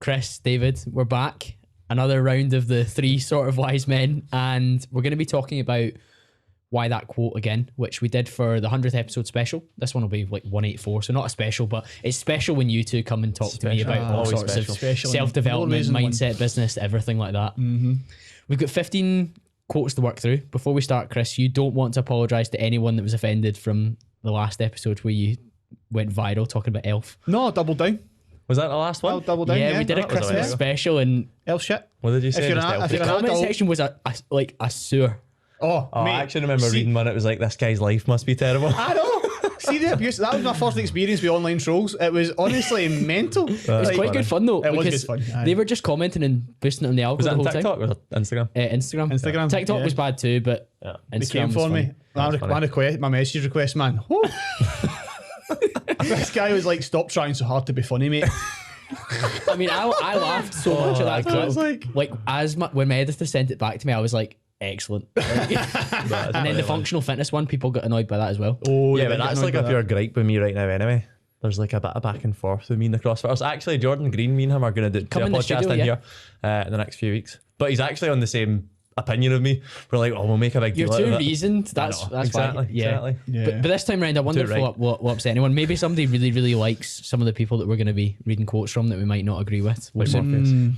Chris, David, we're back. Another round of the three sort of wise men, and we're going to be talking about why that quote again, which we did for the 100th episode special. This one will be like 184, so not a special, but it's special when you two come and talk to me about all sorts of self-development, mindset, business, everything like that. We've got 15 quotes to work through. Before we start, Chris, you don't want to apologise to anyone that was offended from the last episode where you went viral talking about Elf. No, double down. Was that the last one? Double down. Yeah, we did a Christmas special and Elf shit. What did you say? the comment section was a sewer. Oh, mate, I actually remember reading one. It was like, this guy's life must be terrible. I know. See the abuse. That was my first experience with online trolls. It was honestly mental. It was quite good fun though. It was good fun. They were just commenting and boosting it on the algorithm. Was that on TikTok or Instagram? Instagram. TikTok was bad too, but They came for me. My message request, man. This guy was like, "Stop trying so hard to be funny, mate." I mean, I laughed so much at that clip. I was like when my editor sent it back to me, I was like, excellent. And then the functional fitness one, people got annoyed by that as well. Oh yeah, but that's like a pure gripe with me right now anyway. There's like a bit of back and forth with me and the CrossFitters. Actually, Jordan Green, me and him are going to do a podcast in here in the next few weeks. But he's actually on the same opinion of me. We're like, we'll make a big deal out of it. You're too reasoned. That's exactly. Why. Yeah. Exactly. Yeah. But this time around, I wonder if what upset anyone. Maybe somebody really, really likes some of the people that we're going to be reading quotes from that we might not agree with. We'll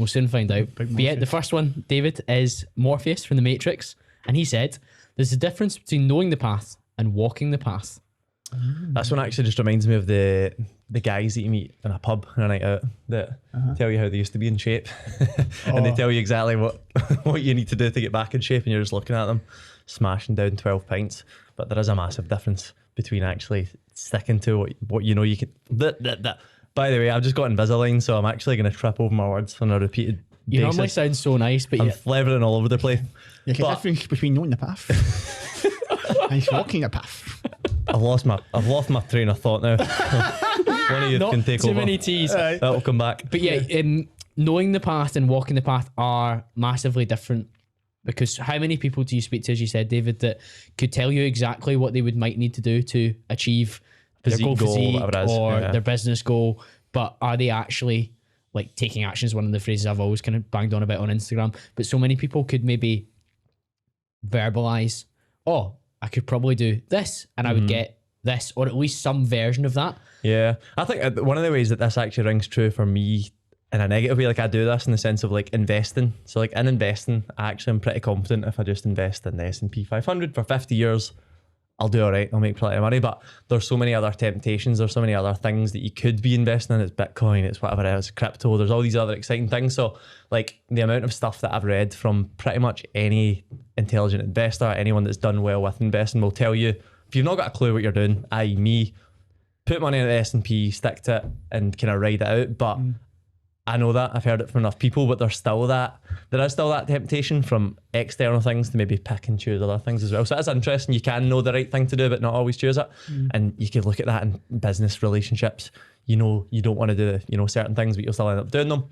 soon find out. But yeah, the first one, David, is Morpheus from The Matrix. And he said, there's a difference between knowing the path and walking the path. This one actually just reminds me of the guys that you meet in a pub on a night out that tell you how they used to be in shape. And they tell you exactly what you need to do to get back in shape, and you're just looking at them smashing down 12 pints. But there is a massive difference between actually sticking to what you know you can. By the way, I've just got Invisalign, so I'm actually going to trip over my words on a repeated You normally sound so nice, but I'm flavoring all over the place. There's a difference between knowing the path and walking the path. I've lost my train of thought now. One of you can take over. Too many T's. That'll come back. But yeah, knowing the path and walking the path are massively different, because how many people do you speak to, as you said, David, that could tell you exactly what they might need to do to achieve their physique or their business goal, but are they actually like taking action? Is one of the phrases I've always kind of banged on about on Instagram. But so many people could maybe verbalize, oh, I could probably do this and I would get this, or at least some version of that. Yeah, I think one of the ways that this actually rings true for me in a negative way, like I do this in the sense of like investing. So like in investing, I actually am pretty confident if I just invest in the S&P 500 for 50 years, I'll do all right, I'll make plenty of money. But there's so many other temptations, there's so many other things that you could be investing in. It's Bitcoin, it's whatever it is, crypto, there's all these other exciting things. So like the amount of stuff that I've read from pretty much any intelligent investor, anyone that's done well with investing will tell you, if you've not got a clue what you're doing, i.e. me, put money in the S&P, stick to it and kind of ride it out. But I know that, I've heard it from enough people, but there is still that temptation from external things to maybe pick and choose other things as well. So it's interesting. You can know the right thing to do, but not always choose it. And you can look at that in business relationships. You know, you don't want to do, certain things, but you'll still end up doing them.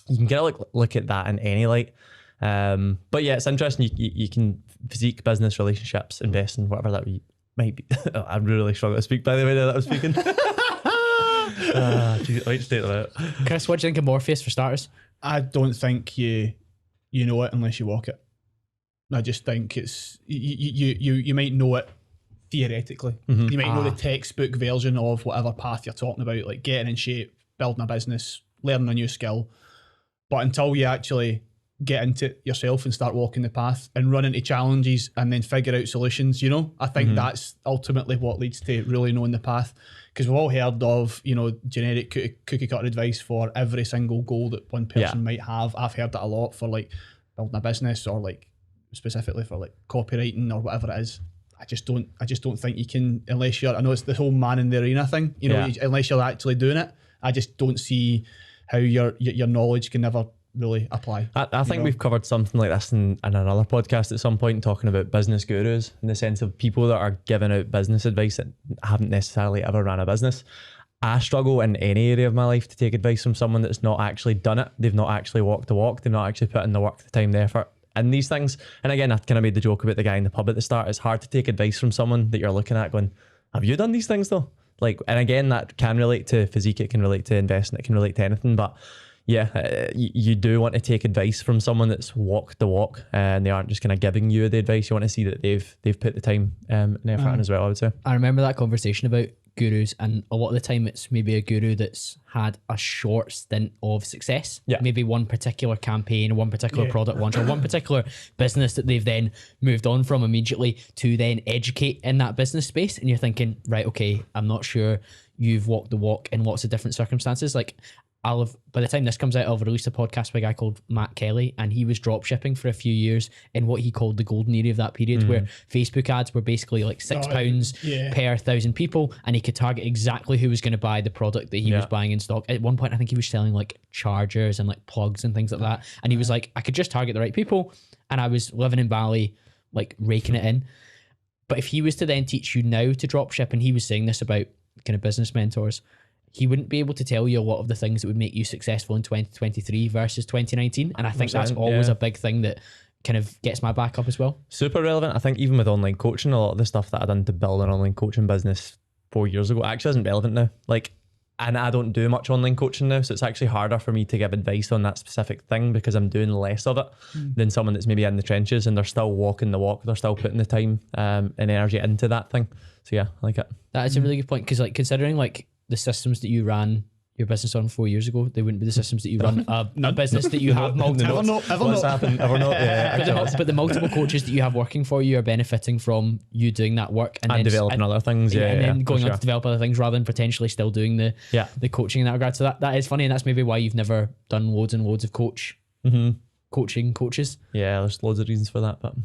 You can get a look at that in any light. But yeah, it's interesting. You can physique, business, relationships, investing, whatever that might be. I'm really struggling to speak, by the way, now that I'm speaking. Right straight about. Chris, what do you think of Morpheus for starters? I don't think you know it unless you walk it. I just think it's you might know it theoretically. You might know the textbook version of whatever path you're talking about, like getting in shape, building a business, learning a new skill. But until you actually get into it yourself and start walking the path and run into challenges and then figure out solutions, I think that's ultimately what leads to really knowing the path. Because we've all heard of, generic cookie cutter advice for every single goal that one person might have. I've heard that a lot for like building a business or like specifically for like copywriting or whatever it is. I just don't think you can, unless you're, I know it's the whole man in the arena thing, unless you're actually doing it. I just don't see how your knowledge can never really apply. I think we've covered something like this in another podcast at some point, talking about business gurus in the sense of people that are giving out business advice that haven't necessarily ever ran a business. I struggle in any area of my life to take advice from someone that's not actually done it. They've not actually walked the walk. They've not actually put in the work, the time, the effort in these things. And again, I kind of made the joke about the guy in the pub at the start. It's hard to take advice from someone that you're looking at going, have you done these things though? Like, and again, that can relate to physique, it can relate to investing, it can relate to anything, but you do want to take advice from someone that's walked the walk, and they aren't just kind of giving you the advice. You want to see that they've put the time and effort in as well, I would say. I remember that conversation about gurus, and a lot of the time it's maybe a guru that's had a short stint of success. Maybe one particular campaign, one particular product launch, or one particular business that they've then moved on from immediately to then educate in that business space. And you're thinking, right, okay, I'm not sure you've walked the walk in lots of different circumstances. Like, by the time this comes out, I'll release a podcast by a guy called Matt Kelly, and he was drop shipping for a few years in what he called the golden era of that period, where Facebook ads were basically like £6 per 1,000 people, and he could target exactly who was going to buy the product that he was buying in stock. At one point, I think he was selling like chargers and like plugs and things like that, and he was like, I could just target the right people, and I was living in Bali, like raking it in. But if he was to then teach you now to drop ship, and he was saying this about kind of business mentors, he wouldn't be able to tell you a lot of the things that would make you successful in 2023 versus 2019. And I think that's always a big thing that kind of gets my back up as well. Super relevant. I think even with online coaching, a lot of the stuff that I done to build an online coaching business 4 years ago actually isn't relevant now. Like, and I don't do much online coaching now, so it's actually harder for me to give advice on that specific thing because I'm doing less of it than someone that's maybe in the trenches and they're still walking the walk. They're still putting the time and energy into that thing. So yeah, I like it. That is a really good point, because like considering like the systems that you ran your business on 4 years ago, they wouldn't be the systems that you run a business that you have multiple. But the multiple coaches that you have working for you are benefiting from you doing that work and then developing other things. And then going on to develop other things rather than potentially still doing the coaching in that regard. So that is funny, and that's maybe why you've never done loads and loads of coaching coaches. Yeah, there's loads of reasons for that, but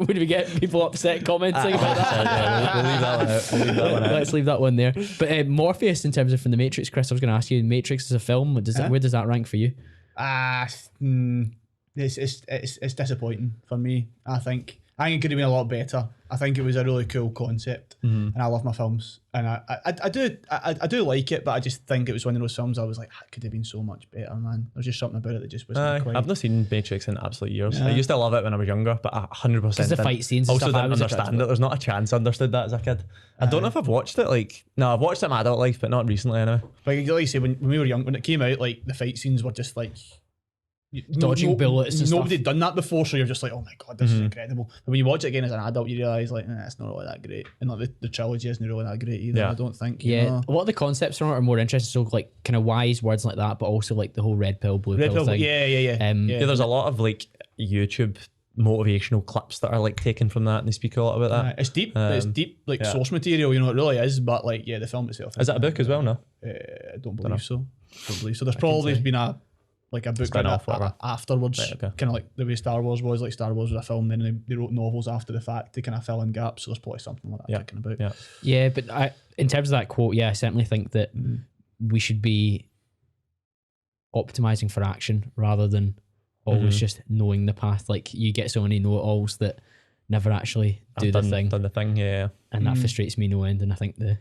Would we get people upset commenting about that? We'll leave that one out. We'll leave that one out. Let's leave that one there. But Morpheus, in terms of from the Matrix, Chris, I was going to ask you, Matrix is a film. Where does that rank for you? It's disappointing for me. I think it could have been a lot better. I think it was a really cool concept, and I love my films, and I do like it, but I just think it was one of those films I was like, it could have been so much better, man. There's just something about it that just wasn't quite. I've not seen Matrix in absolute years. I used to love it when I was younger, but 100%. Because the fight scenes also and stuff, didn't understand it. There's not a chance I understood that as a kid. I don't know if I've watched it. I've watched it in my adult life, but not recently. I know. Like you say, when we were young, when it came out, like the fight scenes were just like dodging bullets and nobody had done that before, so you're just like, oh my god, this is incredible. But when you watch it again as an adult, you realise like, it's not really that great, and like the trilogy isn't really that great either. I don't think. You know? A lot of the concepts from it are more interesting, so like kind of wise words like that, but also like the whole red pill, blue pill thing. There's a lot of like YouTube motivational clips that are like taken from that, and they speak a lot about that. It's deep. It's deep, like source material. You know, it really is. But like, the film itself. Is that a book as well? No, I don't believe so. There's probably been a book afterwards, kind of like the way Star Wars was. Like Star Wars was a film, then they wrote novels after the fact to kind of fill in gaps. So there's probably something like that kicking about. Yeah, but in terms of that quote, I certainly think that we should be optimizing for action rather than always just knowing the path. Like you get so many know-it-alls that never actually done the thing, and that frustrates me no end. And I think the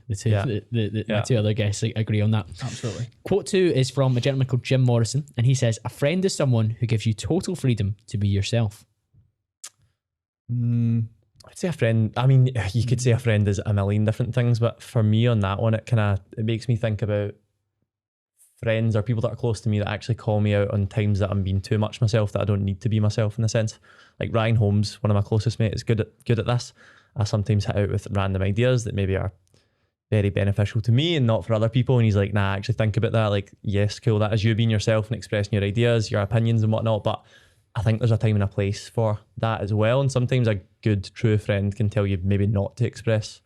two other guests agree on that. Absolutely. Quote 2 is from a gentleman called Jim Morrison, and he says, "A friend is someone who gives you total freedom to be yourself." I'd say a friend. I mean, you could say a friend is a million different things, but for me on that one, it makes me think about friends or people that are close to me that actually call me out on times that I'm being too much myself, that I don't need to be myself in a sense. Like Ryan Holmes, one of my closest mates, is good at this. I sometimes hit out with random ideas that maybe are very beneficial to me and not for other people. And he's like, nah, actually think about that. Like, yes, cool. That is you being yourself and expressing your ideas, your opinions and whatnot. But I think there's a time and a place for that as well. And sometimes a good, true friend can tell you maybe not to express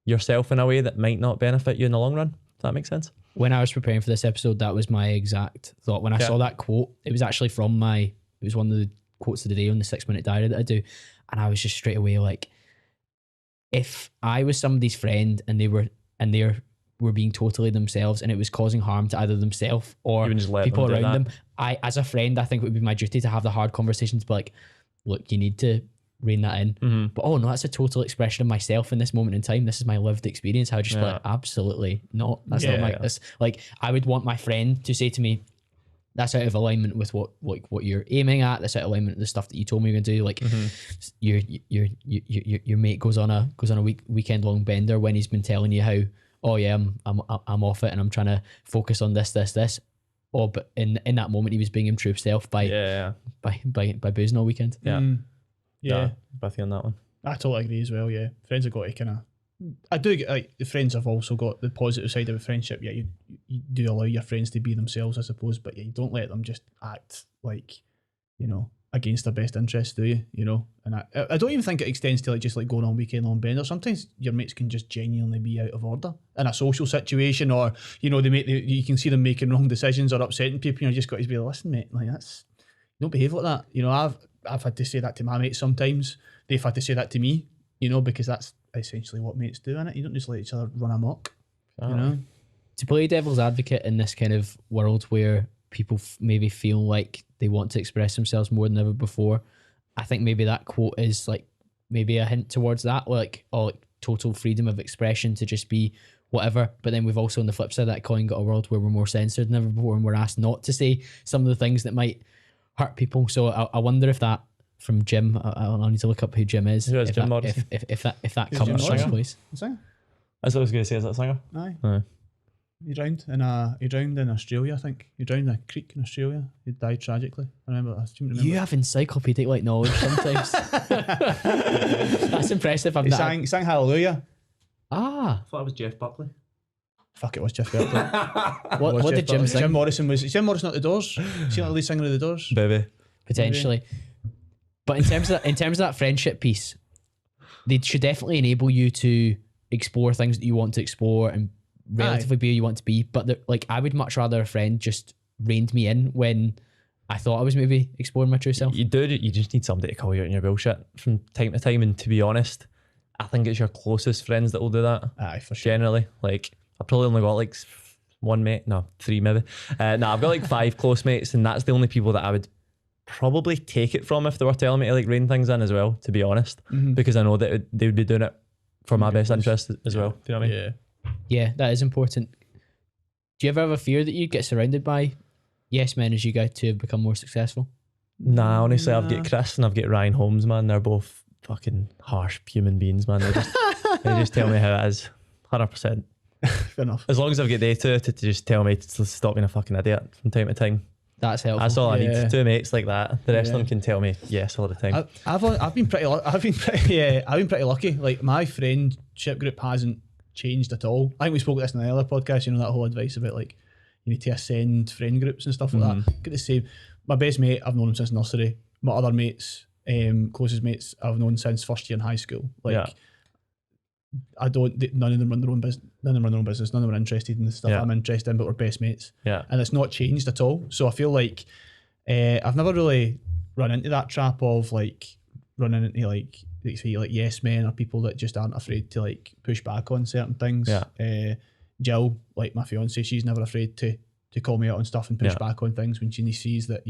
yourself in a way that might not benefit you in the long run. Does that make sense? When I was preparing for this episode, that was my exact thought. When I saw that quote, it was actually it was one of the quotes of the day on the 6-minute diary that I do. And I was just straight away like, if I was somebody's friend and they were being totally themselves and it was causing harm to either themselves or people around them, as a friend, I think it would be my duty to have the hard conversations, but like, look, you need to rein that in. But no, that's a total expression of myself in this moment in time. This is my lived experience. I would just be like, absolutely not. That's not my this. Like, I would want my friend to say to me, that's out of alignment with what you're aiming at. That's out of alignment with the stuff that you told me you're gonna do. Like your mate goes on a weekend long bender when he's been telling you how oh yeah, I'm off it and I'm trying to focus on this. Oh, but in that moment he was being him true self by boozing all weekend. Yeah. Yeah. With you on that one. I totally agree as well. Yeah, friends have got to kind of. I do get like the friends have also got the positive side of a friendship. Yeah, you do allow your friends to be themselves, I suppose, but yeah, you don't let them just act like, against their best interests, do you? And I don't even think it extends to like just like going on weekend long bender. Sometimes your mates can just genuinely be out of order in a social situation, or you can see them making wrong decisions or upsetting people. And you just got to be like, listen, mate, like you don't behave like that. I've had to say that to my mates sometimes. They've had to say that to me, because that's essentially what mates do, innit? You don't just let each other run amok, To play devil's advocate in this kind of world where people maybe feel like they want to express themselves more than ever before, I think maybe that quote is like maybe a hint towards that, like total freedom of expression to just be whatever. But then we've also on the flip side of that coin got a world where we're more censored than ever before and we're asked not to say some of the things that might hurt people. So I wonder if that from Jim, I'll need to look up who Jim is. Who is if Jim that, Morrison? if that Who's comes Jim from Morrison? place. Singer? That's what I was going to say. Is that a singer? Aye. Aye. He drowned in Australia, I think. He drowned in a creek in Australia. He died tragically. I seem to remember. You have encyclopedic like knowledge sometimes. That's impressive. He sang Hallelujah. Ah, I thought it was Jeff Buckley. Fuck, it was Jeff Bartlett. what did Jim sing? Jim Morrison at the Doors. Is he not the lead singer of the Doors? Baby. Potentially. But in terms of that friendship piece, they should definitely enable you to explore things that you want to explore and relatively be who you want to be. But like, I would much rather a friend just reined me in when I thought I was maybe exploring my true self. You just need somebody to call you out on your bullshit from time to time. And to be honest, I think it's your closest friends that will do that. Aye, for sure. Generally, like I've probably only got like one mate, no, three maybe. I've got like 5 close mates, and that's the only people that I would probably take it from if they were telling me to like rein things in as well, to be honest, because I know that they would be doing it for my best interest as well. Do you know what I mean? Yeah, that is important. Do you ever have a fear that you get surrounded by yes men as you go to become more successful? Nah, honestly, I've got Chris and I've got Ryan Holmes, man. They're both fucking harsh human beings, man. They just tell me how it is, 100%. Fair enough. As long as I've got they to just tell me to stop being a fucking idiot from time to time. That's helpful. That's all I need. 2 mates like that. The rest of them can tell me yes all the time. I've been pretty lucky. Like my friendship group hasn't changed at all. I think we spoke about this in the other podcast. That whole advice about like you need to ascend friend groups and stuff like that. Get the same. My best mate, I've known him since nursery. My other mates, closest mates, I've known since first year in high school. Like none of them run their own business. None of them run their own business. None of them are interested in the stuff I'm interested in, but we're best mates. Yeah, and it's not changed at all. So I feel like I've never really run into that trap of like running into like yes men or people that just aren't afraid to like push back on certain things. Jill, like my fiance, she's never afraid to call me out on stuff and push back on things when she sees that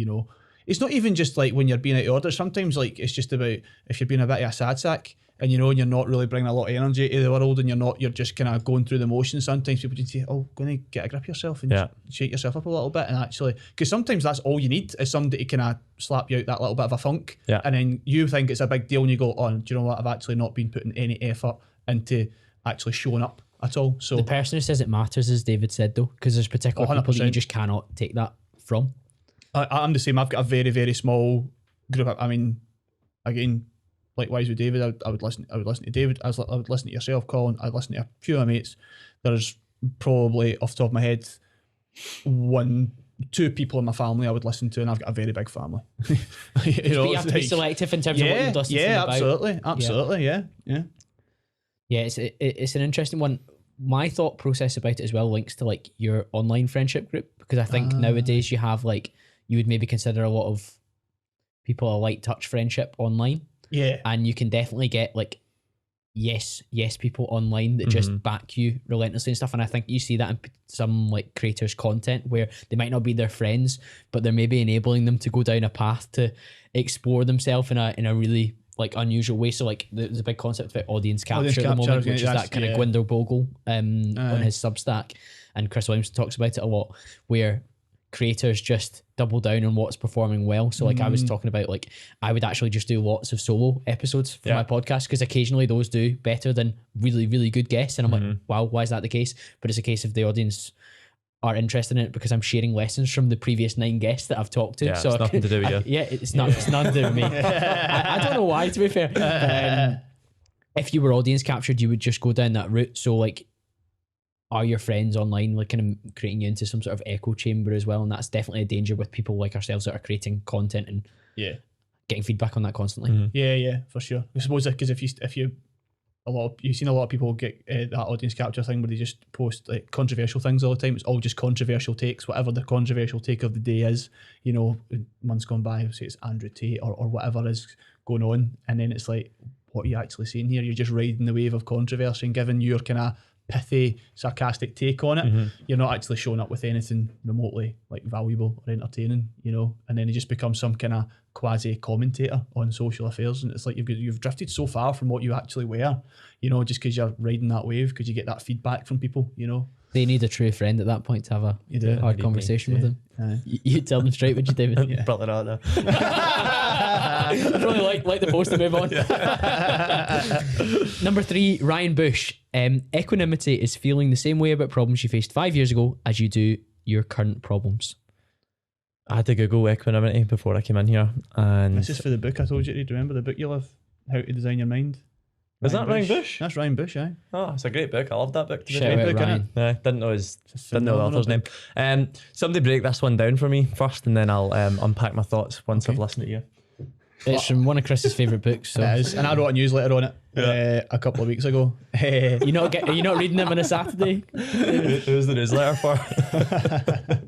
it's not even just like when you're being out of order. Sometimes like it's just about if you're being a bit of a sad sack and and you're not really bringing a lot of energy to the world and you're just kind of going through the motions. Sometimes people just say, oh, going to get a grip of yourself and shake yourself up a little bit. And actually, because sometimes that's all you need is somebody to kind of slap you out that little bit of a funk. And then you think it's a big deal and you go, oh, do you know what? I've actually not been putting any effort into actually showing up at all. So the person who says it matters, as David said, though, because there's particular people that you just cannot take that from. I'm the same. I've got a very, very small group. I mean, again, likewise with David, I would listen to David. I would listen to yourself, Colin. I'd listen to a few of my mates. There's probably off the top of my head 1-2 people in my family I would listen to, and I've got a very big family. You have to be selective in terms of what you listen to. Yeah, absolutely. Yeah. Yeah, it's an interesting one. My thought process about it as well links to like your online friendship group, because I think nowadays you have like, you would maybe consider a lot of people a light touch friendship online. Yeah. And you can definitely get like yes people online that just back you relentlessly and stuff. And I think you see that in some like creators' content where they might not be their friends, but they're maybe enabling them to go down a path to explore themselves in a really like unusual way. So like there's a big concept about audience capture at the moment, which is that kind of Gwyndor Bogle on his Substack, and Chris Williams talks about it a lot, where creators just double down on what's performing well. So like I was talking about, like I would actually just do lots of solo episodes for my podcast, because occasionally those do better than really, really good guests. And I'm like, wow, why is that the case? But it's a case of the audience are interested in it because I'm sharing lessons from the previous 9 guests that I've talked to. Yeah, so it's nothing to do with you. Yeah, it's nothing to do with me. I don't know why, to be fair. If you were audience captured, you would just go down that route. So like, are your friends online like kind of creating you into some sort of echo chamber as well? And that's definitely a danger with people like ourselves that are creating content and getting feedback on that constantly. Yeah, for sure. I suppose because you've seen a lot of people get that audience capture thing where they just post like controversial things all the time. It's all just controversial takes, whatever the controversial take of the day is. You know, months gone by, say it's Andrew Tate or whatever is going on, and then it's like, what are you actually saying here? You're just riding the wave of controversy and giving your kind of pithy, sarcastic take on it. You're not actually showing up with anything remotely like valuable or entertaining, you know. And then you just become some kind of quasi commentator on social affairs, and it's like you've drifted so far from what you actually were, you know, just because you're riding that wave, because you get that feedback from people, you know. They need a true friend at that point to have a hard conversation with them. You tell them straight what you do. Probably not. No. I really like the post to move on. Number 3, Ryan Bush. Equanimity is feeling the same way about problems you faced 5 years ago as you do your current problems. I had to Google equanimity before I came in here, and this is for the book I told you to read. Remember the book you love, How to Design Your Mind? Was that Ryan Bush? That's Ryan Bush, aye. Oh, it's a great book. I love that book. Shout out Ryan. Didn't know the author's name. Somebody break this one down for me first, and then I'll unpack my thoughts once I've listened to you. It's from one of Chris's favourite books. So. It is, and I wrote a newsletter on it a couple of weeks ago. Are you not reading them on a Saturday? Who's the newsletter for?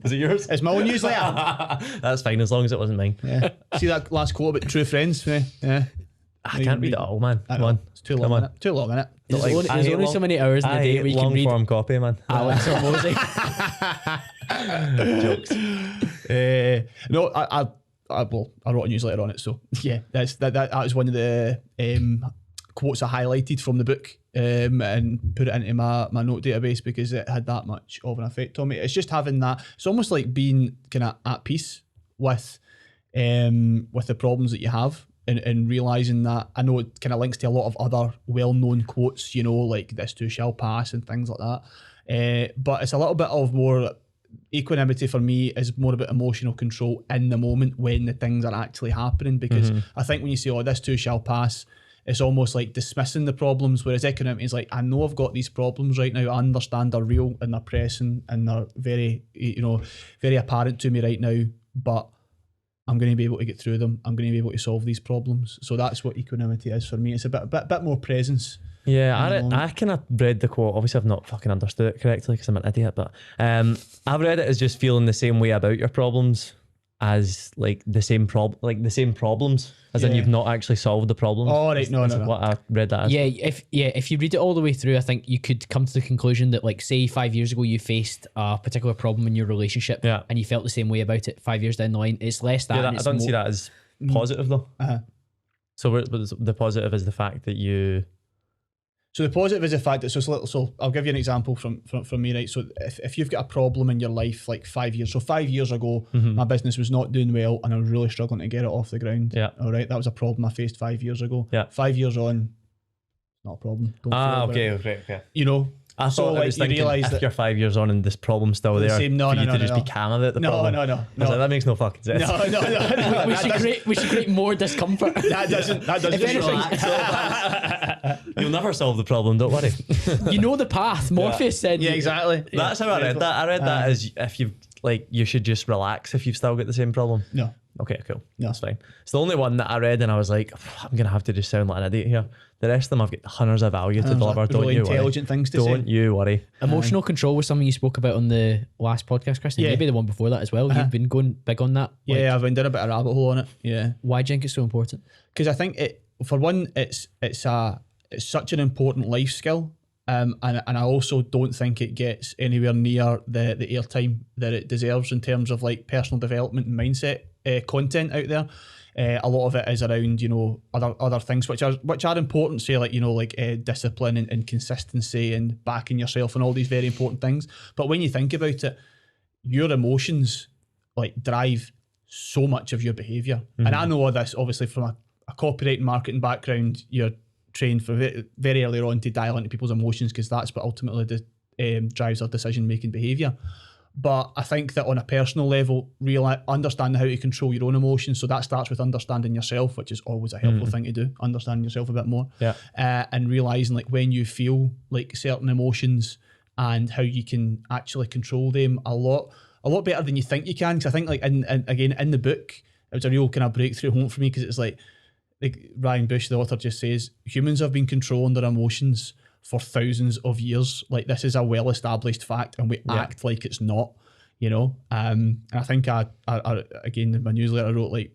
Is it yours? It's my own newsletter. That's fine, as long as it wasn't mine. Yeah. See that last quote about true friends? Yeah. I can't read it all, man. Come on. It's too long, on. Innit? Too long, innit? There's only so many hours in the day where you can read long form copy, man. Alex or Mosey. Jokes. No, I wrote a newsletter on it, so yeah, that was one of the quotes I highlighted from the book and put it into my note database because it had that much of an effect on me. It's just having that. It's almost like being kind of at peace with the problems that you have. And realising that, I know it kind of links to a lot of other well-known quotes, you know, like this too shall pass and things like that. But it's a little bit of more, equanimity for me is more about emotional control in the moment when the things are actually happening. Because I think when you say, oh, this too shall pass, it's almost like dismissing the problems, whereas equanimity is like, I know I've got these problems right now, I understand they're real and they're pressing and they're very, you know, very apparent to me right now, but I'm going to be able to get through them. I'm going to be able to solve these problems. So that's what equanimity is for me. It's a bit more presence. Yeah, I kind of read the quote. Obviously, I've not fucking understood it correctly because I'm an idiot. But I've read it as just feeling the same way about your problems as like the same problems, as in you've not actually solved the problems. Oh, right, no. What I read that as. If you read it all the way through, I think you could come to the conclusion that, like, say 5 years ago you faced a particular problem in your relationship, and you felt the same way about it 5 years down the line. It's less that. I don't see that as positive though. So the positive is the fact that you. So the positive is the fact that so I'll give you an example from me, right? So if you've got a problem in your life like 5 years, so 5 years ago, my business was not doing well and I was really struggling to get it off the ground. Yeah. All right. That was a problem I faced 5 years ago. Yeah. 5 years on, not a problem. Okay. You know, I thought I was thinking if you're 5 years on and this problem's still there, for you to just be calm about the problem. No. I was like, that makes no fucking sense. No. We should create more discomfort. That doesn't. You'll never solve the problem, don't worry. You know the path. Morpheus said. Yeah, exactly. That's how I read that. I read that as if you've you should just relax if you've still got the same problem. No. Okay, cool. No. That's fine. It's the only one that I read and I was like, I'm going to have to just sound like an idiot here. The rest of them I've got hundreds of value to deliver. Don't you worry. Intelligent things to say. Don't you worry. Emotional control was something you spoke about on the last podcast, Christian. Maybe the one before that as well. You've been going big on that. Yeah, I've been doing a bit of rabbit hole on it. Yeah. Why do you think it's so important? Because I think for one, it's such an important life skill. And I also don't think it gets anywhere near the airtime that it deserves in terms of like personal development and mindset content out there. A lot of it is around, you know, other things which are important, say like, you know, like discipline and consistency and backing yourself and all these very important things. But when you think about it, your emotions like drive so much of your behaviour. And I know all this obviously from a copyright and marketing background. You're trained for very, very early on to dial into people's emotions, because that's what ultimately drives our decision making behaviour. But I think that on a personal level, understanding how to control your own emotions. So that starts with understanding yourself, which is always a helpful thing to do, understanding yourself a bit more. And realising like when you feel like certain emotions and how you can actually control them a lot better than you think you can. Because I think like again in the book, it was a real kind of breakthrough moment for me, because it's like Ryan Bush, the author, just says humans have been controlling their emotions for thousands of years. Like this is a well-established fact, and we act like it's not, you know. And I think I again in my newsletter I wrote like,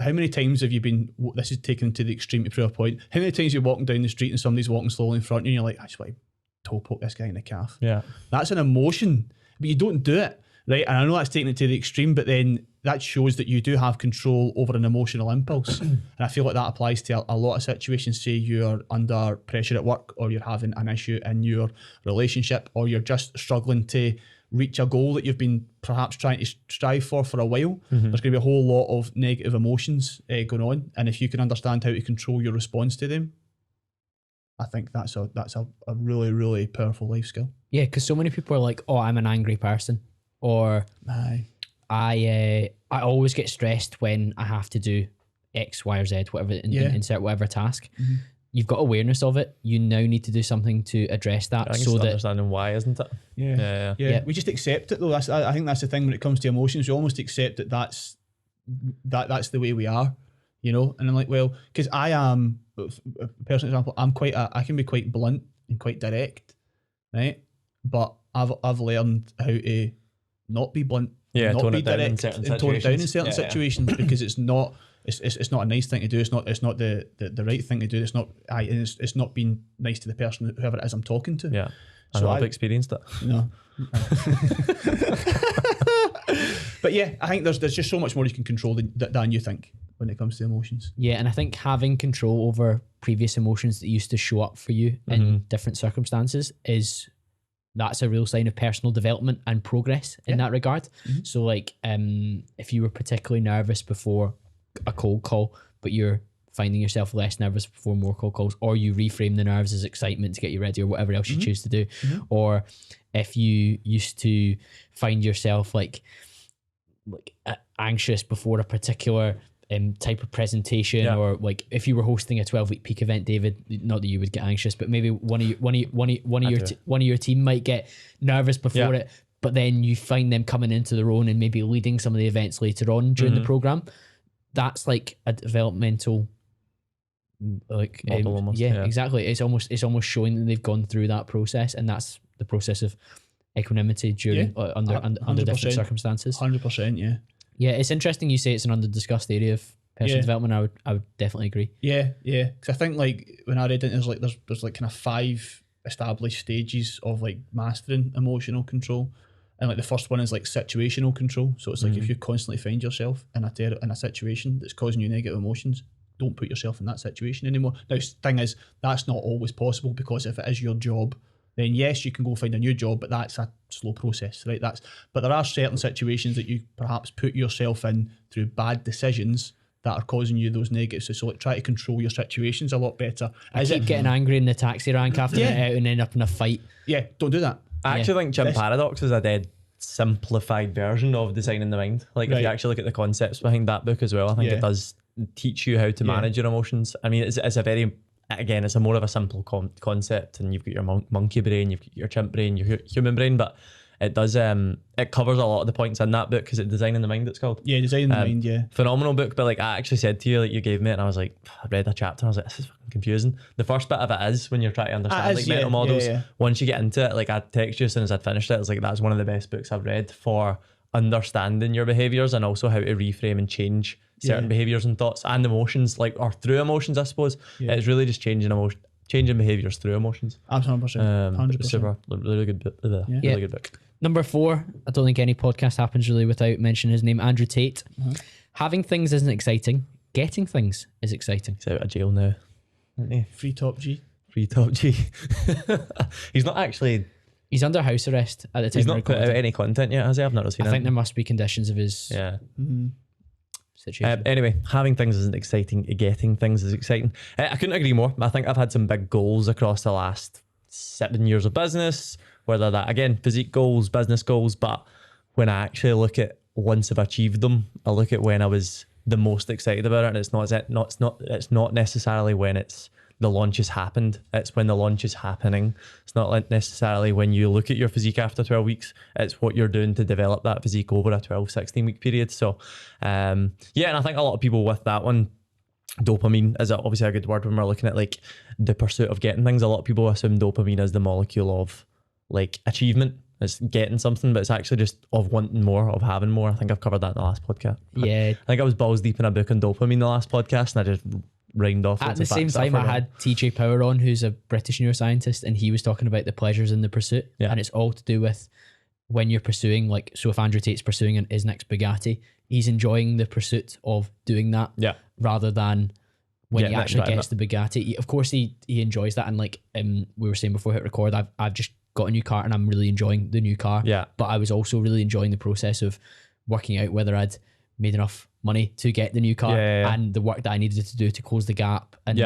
how many times have you been? This is taken to the extreme to prove a point. How many times you're walking down the street and somebody's walking slowly in front of you, and you're like, I just want to toe poke this guy in the calf. Yeah, that's an emotion, but you don't do it, right? And I know that's taking it to the extreme, but then that shows that you do have control over an emotional impulse. And I feel like that applies to a lot of situations. Say you're under pressure at work, or you're having an issue in your relationship, or you're just struggling to reach a goal that you've been perhaps trying to strive for a while. There's going to be a whole lot of negative emotions going on. And if you can understand how to control your response to them, I think that's a really, really powerful life skill. Yeah, because so many people are like, oh, I'm an angry person, or I always get stressed when I have to do X, Y, or Z, whatever, insert whatever task. You've got awareness of it. You now need to do something to address that. I think it's understanding why, isn't it? Yeah. We just accept it though. I think that's the thing when it comes to emotions. We almost accept that that's the way we are, you know. And I'm like, well, because I am, a personal example, I can be quite blunt and quite direct, right? But I've learned how to not be blunt, not be direct, and tone it down in certain situations because it's not a nice thing to do. It's not the right thing to do. It's not being nice to the person, whoever it is I'm talking to. Yeah, so I've experienced it. No. But yeah, I think there's just so much more you can control than you think when it comes to emotions. Yeah, and I think having control over previous emotions that used to show up for you in different circumstances that's a real sign of personal development and progress in that regard. So like if you were particularly nervous before a cold call, but you're finding yourself less nervous before more cold calls, or you reframe the nerves as excitement to get you ready, or whatever else you choose to do. Or if you used to find yourself like anxious before a particular type of presentation, or like if you were hosting a 12-week peak event, David, not that you would get anxious, but maybe one of your team might get nervous before it, but then you find them coming into their own and maybe leading some of the events later on during the program. That's like a developmental model almost. Yeah, exactly. It's almost showing that they've gone through that process, and that's the process of equanimity during under different circumstances. 100%, yeah. It's interesting you say it's an under-discussed area of personal development. I would definitely agree. Yeah. Because I think like when I read it, there's like kind of 5 established stages of like mastering emotional control. And like the first one is like situational control. So it's like if you constantly find yourself in a situation that's causing you negative emotions, don't put yourself in that situation anymore. Now, the thing is, that's not always possible, because if it is your job, then yes, you can go find a new job, but that's a slow process, right? But there are certain situations that you perhaps put yourself in through bad decisions that are causing you those negatives. So like try to control your situations a lot better. I keep getting angry in the taxi rank after it out and end up in a fight. Yeah, don't do that. I actually think Jim Paradox is a dead simplified version of designing the mind. Like if you actually look at the concepts behind that book as well, I think it does teach you how to manage your emotions. I mean, it's a very, again, it's a more of a simple concept, and you've got your monkey brain, you've got your chimp brain, your human brain, but it does it covers a lot of the points in that book. Is it Designing the Mind it's called? Yeah, Designing the Mind, phenomenal book. But like I actually said to you, like you gave me it and I was like, I read a chapter and I was like, this is fucking confusing. The first bit of it is when you're trying to understand like mental models. Once you get into it, like I'd text you as soon as I'd finished it, I was like, that's one of the best books I've read for understanding your behaviours and also how to reframe and change certain behaviours and thoughts and emotions, like, or through emotions, I suppose. It's really just changing behaviours through emotions. Absolutely, 100%. Super, really good book. Really good book. Number 4, I don't think any podcast happens really without mentioning his name, Andrew Tate. Having things isn't exciting. Getting things is exciting. He's out of jail now, isn't he? Free Top G. Free Top G. He's not actually... He's under house arrest at the time. He's of not put out recording. any content yet, has he? I've not seen I it. think there must be conditions of his Yeah. situation. Anyway, having things isn't exciting. Getting things is exciting. I couldn't agree more. I think I've had some big goals across the last 7 years of business, whether that, again, physique goals, business goals, but when I actually look at once I've achieved them, I look at when I was the most excited about it, and it's not necessarily when the launch has happened. It's when the launch is happening. It's not like necessarily when you look at your physique after 12 weeks. It's what you're doing to develop that physique over a 12, 16 week period. So, and I think a lot of people with that one, dopamine is obviously a good word when we're looking at like the pursuit of getting things. A lot of people assume dopamine is the molecule of like achievement. It's getting something, but it's actually just of wanting more, of having more. I think I've covered that in the last podcast. Yeah. I think I was balls deep in a book on dopamine the last podcast, and I just rhymed off. At the same time, I had TJ Power on, who's a British neuroscientist, and he was talking about the pleasures in the pursuit. Yeah. And it's all to do with when you're pursuing, like, so if Andrew Tate's pursuing an Isnt Bugatti, he's enjoying the pursuit of doing that rather than when he actually gets the Bugatti. Of course, he enjoys that. And like we were saying before we hit record, I've just got a new car and I'm really enjoying the new car. Yeah. But I was also really enjoying the process of working out whether I'd made enough money to get the new car and the work that I needed to do to close the gap and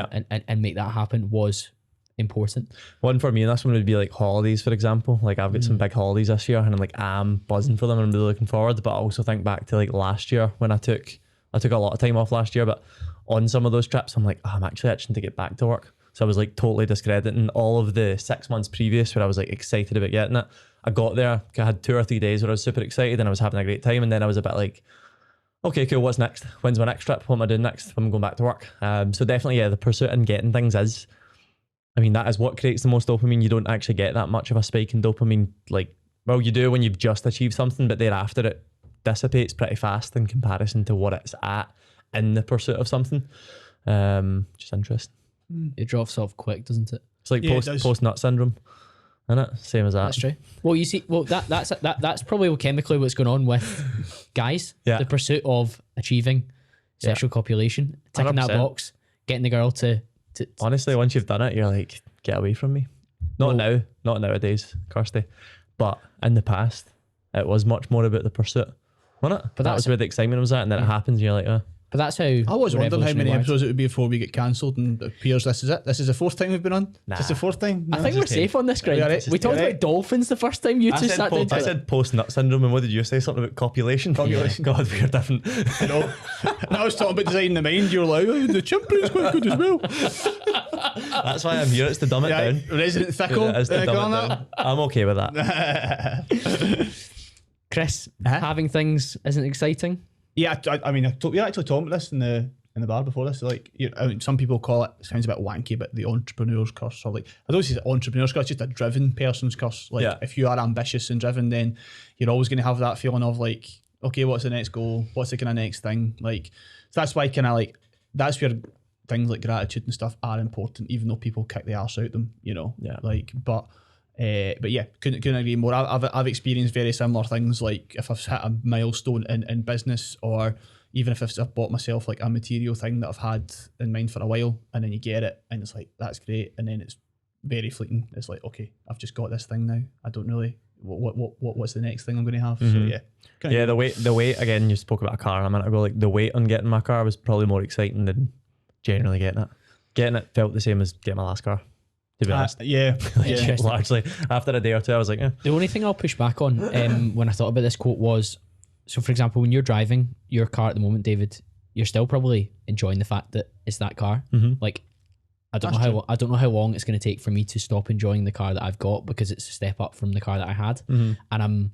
make that happen was important. One for me, and this one would be like holidays, for example. Like I've got some big holidays this year, and I'm buzzing for them and I'm really looking forward. But I also think back to like last year when I took a lot of time off last year, but on some of those trips, I'm like, I'm actually itching to get back to work. So I was like totally discrediting all of the 6 months previous where I was like excited about getting it. I got there, I had 2 or 3 days where I was super excited and I was having a great time, and then I was a bit like, okay, cool, what's next? When's my next trip? What am I doing next? I'm going back to work. So definitely, the pursuit and getting things is, I mean, that is what creates the most dopamine. You don't actually get that much of a spike in dopamine. Like, well, you do when you've just achieved something, but thereafter it dissipates pretty fast in comparison to what it's at in the pursuit of something. Just interesting. It drops off quick, doesn't it? It's like post nut syndrome, isn't it? Same as that. That's true. Well, you see, that's probably chemically what's going on with guys. Yeah. The pursuit of achieving sexual copulation, ticking 100%. that box, getting the girl to Honestly, once you've done it, you're like, get away from me. Not nowadays, Kirsty. But in the past, it was much more about the pursuit, wasn't it? But that was where the excitement was at, and then it happens, and you're like, oh. But that's how I was wondering how many revolutionary episodes it would be before we get cancelled, and it appears this is it. This is the 4th time we've been on. Nah. Just the 4th time. I think we're safe on this ground. Are we right? We talked about dolphins the first time you two sat down. I said post nut syndrome, and what did you say? Something about copulation? Copulation. God, we're different. No. And I was talking about designing the mind. You're like, oh, the chimpanzee's quite good as well. That's why I'm here. It's to dumb it down. Resident Thickle. It is to dumb it down. I'm okay with that. Chris, having things isn't exciting. Yeah, I mean, we actually talked about this in the bar before this. Like, I mean, some people call it sounds a bit wanky, but the entrepreneur's curse, or like, I don't say it's entrepreneur's curse, just a driven person's curse. Like, if you are ambitious and driven, then you're always going to have that feeling of like, okay, what's the next goal? What's the kind of next thing? Like, so that's why kind of like that's where things like gratitude and stuff are important, even though people kick the arse out them, you know. Yeah. Like, but yeah, couldn't agree more. I've experienced very similar things. Like if I've hit a milestone in business, or even if I've bought myself like a material thing that I've had in mind for a while, and then you get it, and it's like that's great, and then it's very fleeting. It's like, okay, I've just got this thing now. I don't really what's the next thing I'm going to have. Mm-hmm. So yeah, the wait again. You spoke about a car a minute ago. Like the wait on getting my car was probably more exciting than generally getting it. Getting it felt the same as getting my last car, to be honest. Yeah. Largely after a day or two, I was like, The only thing I'll push back on when I thought about this quote was, so for example, when you're driving your car at the moment, David, you're still probably enjoying the fact that it's that car. Mm-hmm. Like, I don't know how long it's going to take for me to stop enjoying the car that I've got, because it's a step up from the car that I had. Mm-hmm. And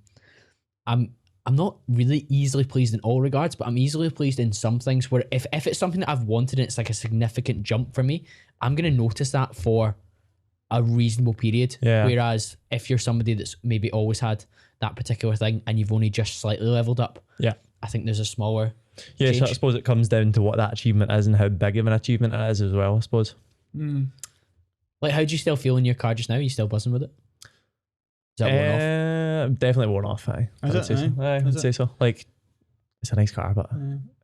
I'm not really easily pleased in all regards, but I'm easily pleased in some things where if it's something that I've wanted and it's like a significant jump for me, I'm going to notice that for a reasonable period. Yeah. Whereas if you're somebody that's maybe always had that particular thing and you've only just slightly leveled up, I think there's a smaller change. So I suppose it comes down to what that achievement is and how big of an achievement it is as well, I suppose. Like, how do you still feel in your car just now? Are you still buzzing with it? Is that worn off? Definitely worn off. I would say so. I would say so. Like, it's a nice car, but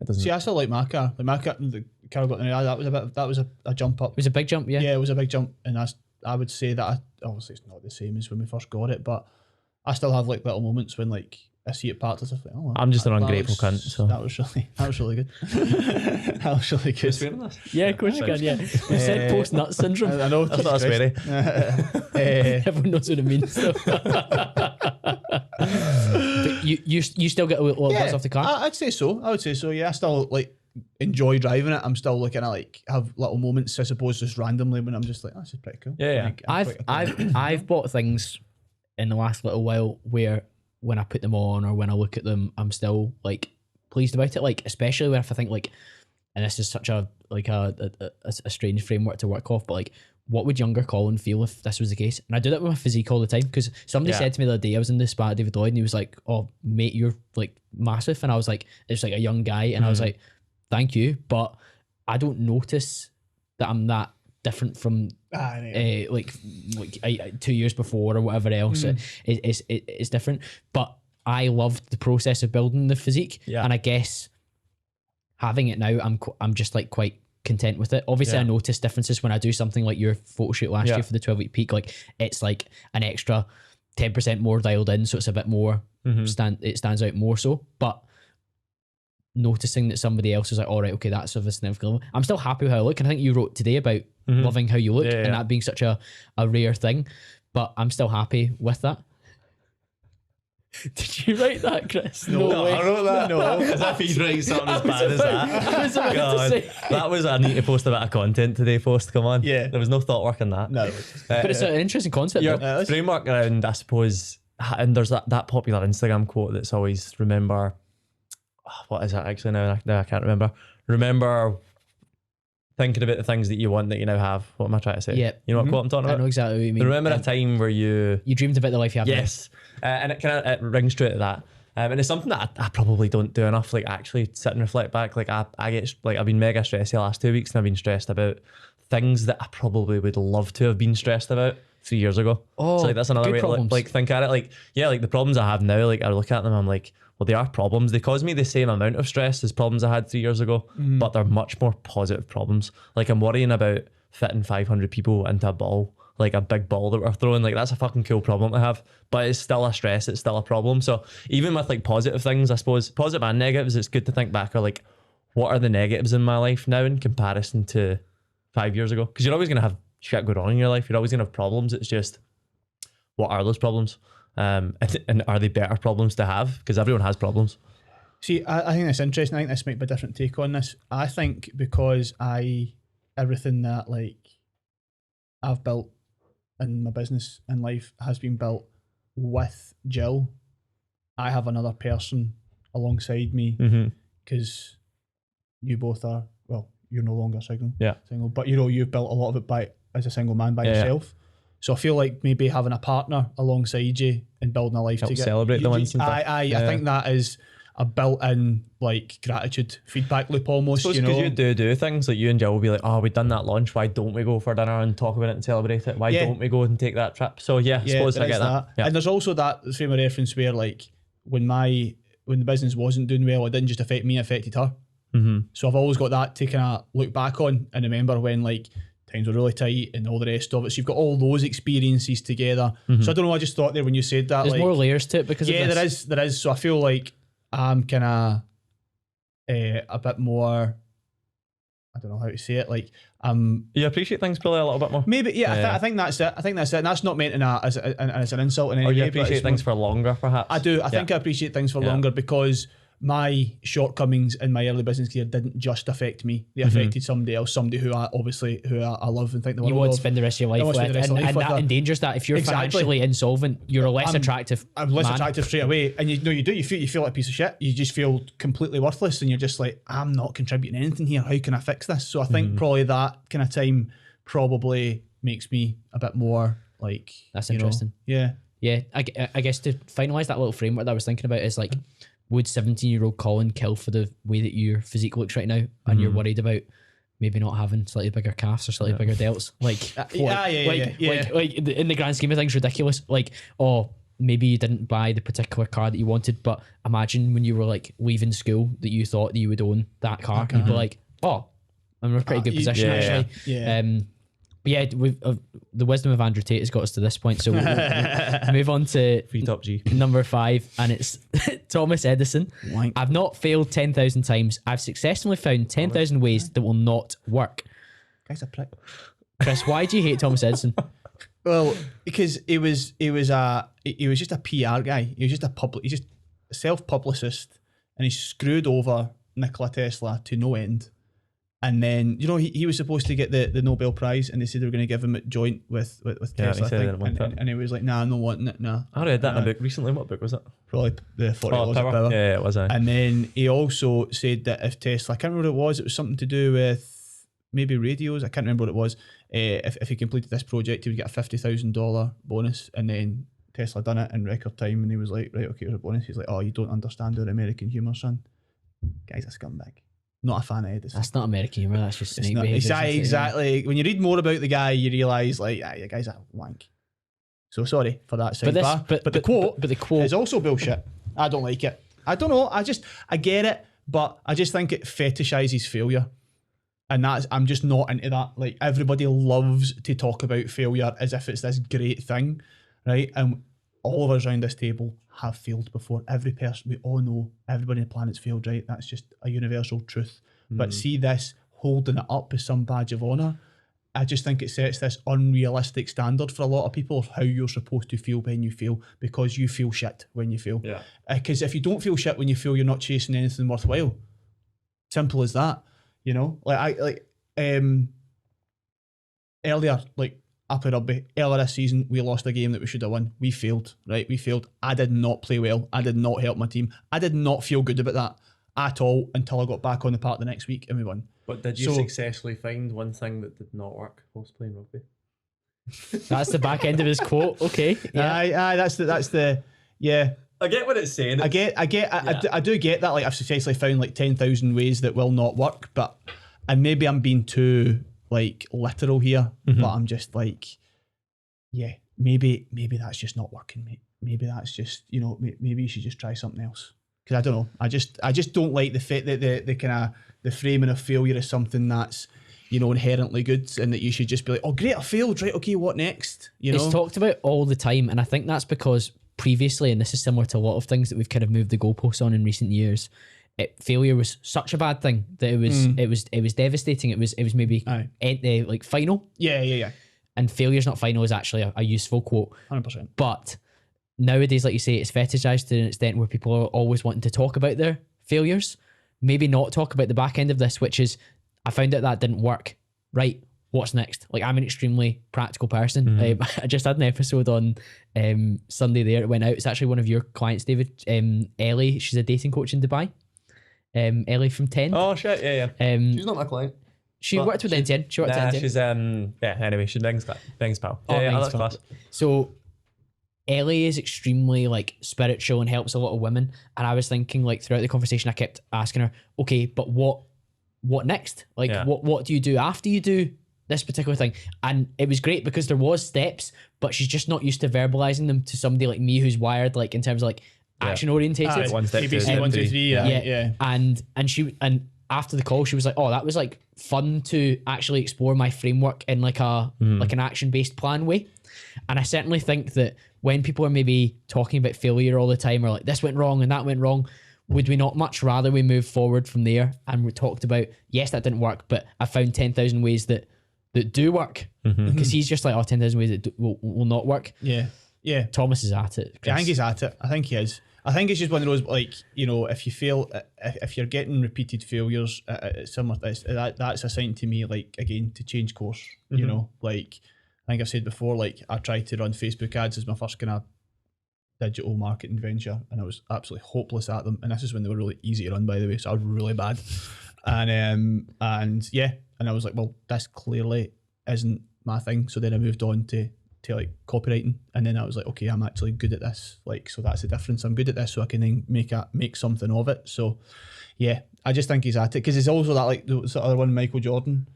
it doesn't. See, I still like my car. Like my car, the car I got now, that was a jump up. It was a big jump, yeah. Yeah, it was a big jump, and I would say that obviously it's not the same as when we first got it, but I still have like little moments when like I see it parked. I think, oh, I'm just an ungrateful looks- cunt. So that was really good. That was really good. Yeah, of course you can. Yeah, we said post nut syndrome. I know. that's not sweary. Everyone knows what it means. So. But you still get a lot of buzz off the car. I'd say so. I would say so. Yeah, I still like enjoy driving it. I'm still looking at like have little moments, I suppose, just randomly when I'm just like, oh, this is pretty cool. Yeah, yeah. Like, I've bought things in the last little while where when I put them on or when I look at them, I'm still like pleased about it. Like especially if I think like, and this is such a strange framework to work off, but like, what would younger Colin feel if this was the case? And I do that with my physique all the time because somebody said to me the other day, I was in the spa at David Lloyd and he was like, oh mate, you're like massive. And I was like, it's like a young guy. And I was like, thank you. But I don't notice that I'm that different from like 2 years before or whatever else. It's different. But I loved the process of building the physique. Yeah. And I guess having it now, I'm just like quite content with it. Obviously, I notice differences when I do something like your photo shoot last year for the 12-week peak. Like it's like an extra 10% more dialed in, so it's a bit more it stands out more so. But noticing that somebody else is like, all right, okay, that's of a significant level. I'm still happy with how I look, and I think you wrote today about loving how you look and that being such a rare thing. But I'm still happy with that. Did you write that, Chris? No, way. I wrote that. No. As if he's writing something as bad as that. I was about to God, say. that was I need to post a bit of content today. Come on. Yeah. There was no thought work in that. No. But it's an interesting concept. Your though. framework around, I suppose, and there's that popular Instagram quote that's always remember. What is that actually now? I can't remember. Remember thinking about the things that you want that you now have. What am I trying to say? Yeah. You know what quote I'm talking I about? know exactly what you mean. Remember a time where you dreamed about the life you have now. Yes. And it kind of it rings true to that. And it's something that I probably don't do enough, like actually sit and reflect back. Like I get like I've been mega stressed the last 2 weeks, and I've been stressed about things that I probably would love to have been stressed about 3 years ago. Oh, so like that's another good way to problems. like think at it. Like like the problems I have now, like I look at them, I'm like, well, they are problems. They cause me the same amount of stress as problems I had 3 years ago, but they're much more positive problems. Like I'm worrying about fitting 500 people into a ball, like a big ball that we're throwing. Like that's a fucking cool problem to have, but it's still a stress. It's still a problem. So even with like positive things, I suppose positive and negatives, it's good to think back or like, what are the negatives in my life now in comparison to 5 years ago? Because you're always going to have shit going on in your life. You're always going to have problems. It's just, what are those problems? And are they better problems to have? Because everyone has problems. See, I think that's interesting. I think this might be a different take on this. I think because everything that like I've built in my business and life has been built with Jill. I have another person alongside me because you both are, well, you're no longer single, but you've built a lot of it as a single man by yourself. So I feel like maybe having a partner alongside you and building a life together. Celebrate the wins and stuff. I think that is a built-in like gratitude feedback loop almost. Because you do things like you and Jill will be like, oh, we've done that lunch. Why don't we go for dinner and talk about it and celebrate it? Why don't we go and take that trip? So I suppose I get that. Yeah. And there's also that frame of reference where like when the business wasn't doing well, it didn't just affect me, it affected her. So I've always got that to kind of look back on and remember when like times were really tight and all the rest of it. So you've got all those experiences together. So I don't know, I just thought there when you said that. There's like, more layers to it because of this. there is. So I feel like I'm kind of a bit more, I don't know how to say it, like you appreciate things probably a little bit more. maybe, I think that's it. And that's not meant as an insult in any Or way. you but appreciate it's things more- for longer, perhaps. I do. I think I appreciate things for longer because my shortcomings in my early business career didn't just affect me. They affected somebody else, somebody who I love and think the world You want of. to spend the rest of your life I want to with, spend the rest of and life with that her. endangers that. If you're Exactly. financially insolvent, you're a less attractive. I'm less man. attractive straight away, and you do. You feel like a piece of shit. You just feel completely worthless, and you're just like, I'm not contributing anything here. How can I fix this? So I think probably that kind of time probably makes me a bit more like. That's you know, interesting. yeah. Yeah, I guess to finalise that little framework that I was thinking about is like, would 17-year-old Colin kill for the way that your physique looks right now, and you're worried about maybe not having slightly bigger calves or slightly bigger delts? Like, like in the grand scheme of things, ridiculous. Like, oh, maybe you didn't buy the particular car that you wanted, but imagine when you were like leaving school that you thought that you would own that car. You'd be like, oh, I'm in a pretty good position actually. Yeah. But yeah, the wisdom of Andrew Tate has got us to this point. So we'll move on to Free top G. number 5, and it's Thomas Edison. Wank. I've not failed 10,000 times. I've successfully found 10,000 ways that will not work. Guy's a prick. Chris, why do you hate Thomas Edison? Well, because he was just a PR guy. He was just he's just a self-publicist, and he screwed over Nikola Tesla to no end. And then, you know, he was supposed to get the Nobel Prize, and they said they were going to give him it joint with Tesla, he said I think. And he was like, nah, I'm not wanting it, nah. I read that in a book recently. What book was it? Probably the 40 Laws of Power. Yeah, it was. And then he also said that if Tesla, I can't remember what it was something to do with maybe radios, I can't remember what it was. If he completed this project, he would get a $50,000 bonus. And then Tesla done it in record time, and he was like, right, okay, here's a bonus. He's like, oh, you don't understand our American humour, son. Guy's a scumbag. Not a fan of Edison. That's not American humour, that's just snake Not, behaviour. exactly. When you read more about the guy, you realise, like, yeah, the guy's a wank. So sorry for that sidebar. But the quote is also bullshit. I don't like it. I don't know. I get it, but I just think it fetishises failure. And I'm just not into that. Like, everybody loves to talk about failure as if it's this great thing, right? And all of us around this table have failed before. Every person, we all know everybody on the planet's failed, right? That's just a universal truth. But see this holding it up as some badge of honour, I just think it sets this unrealistic standard for a lot of people of how you're supposed to feel when you fail, because you feel shit when you fail. Yeah. Because if you don't feel shit when you fail, you're not chasing anything worthwhile. Simple as that. You know, earlier, like up at rugby, earlier this season, we lost a game that we should have won. We failed, right? We failed. I did not play well. I did not help my team. I did not feel good about that at all until I got back on the park the next week and we won. But did you successfully find one thing that did not work whilst playing rugby? That's the back end of his quote. Okay. Yeah. Aye, that's the yeah. I get what it's saying. I do get that. Like, I've successfully found like 10,000 ways that will not work, and maybe I'm being too like literal here, but I'm just like, yeah, maybe that's just not working, mate. Maybe that's just, you know, maybe you should just try something else. Because I don't know, I just don't like the fit that the kind of the framing of failure is something that's, you know, inherently good, and that you should just be like, oh great, I failed, right, okay, what next? You know, it's talked about all the time, and I think that's because previously, and this is similar to a lot of things that we've kind of moved the goalposts on in recent years, failure was such a bad thing that it was devastating. It was maybe like final. Yeah. And failure's not final is actually a useful quote. 100%. But nowadays, like you say, it's fetishized to an extent where people are always wanting to talk about their failures, maybe not talk about the back end of this, which is, I found out that didn't work. Right. What's next? Like, I'm an extremely practical person. I just had an episode on Sunday there. It went out. It's actually one of your clients, David. Ellie, she's a dating coach in Dubai. Ellie from 10. Oh shit, yeah. She's not my client. She worked with NTN. She worked at NTN. She's anyway, she's Bing's pal. Yeah, that's class. So Ellie is extremely like spiritual and helps a lot of women. And I was thinking, like, throughout the conversation, I kept asking her, okay, but what next? Like, what do you do after you do this particular thing? And it was great because there was steps, but she's just not used to verbalizing them to somebody like me who's wired like in terms of like action orientated. One step, ABC 1 2 3. Yeah. And after the call, she was like, "Oh, that was like fun to actually explore my framework in like a like an action based plan way." And I certainly think that when people are maybe talking about failure all the time, or like this went wrong and that went wrong, would we not much rather we move forward from there and we talked about, yes, that didn't work, but I found 10,000 ways that do work, because he's just like, oh, 10,000 ways that will not work. Yeah. Thomas is at it. I think he's at it. I think he is. I think it's just one of those, like, you know, if you fail, if you're getting repeated failures, similar to this, that's a sign to me, like, again, to change course. You know, like, I think I've said before, like, I tried to run Facebook ads as my first kind of digital marketing venture, and I was absolutely hopeless at them. And this is when they were really easy to run, by the way, so I was really bad. And I was like, well, this clearly isn't my thing. So then I moved on to like copywriting, and then I was like, okay, I'm actually good at this. Like, so that's the difference. I'm good at this, so I can then make something of it. So yeah, I just think he's at it, because it's also that, like, the other one, Michael Jordan.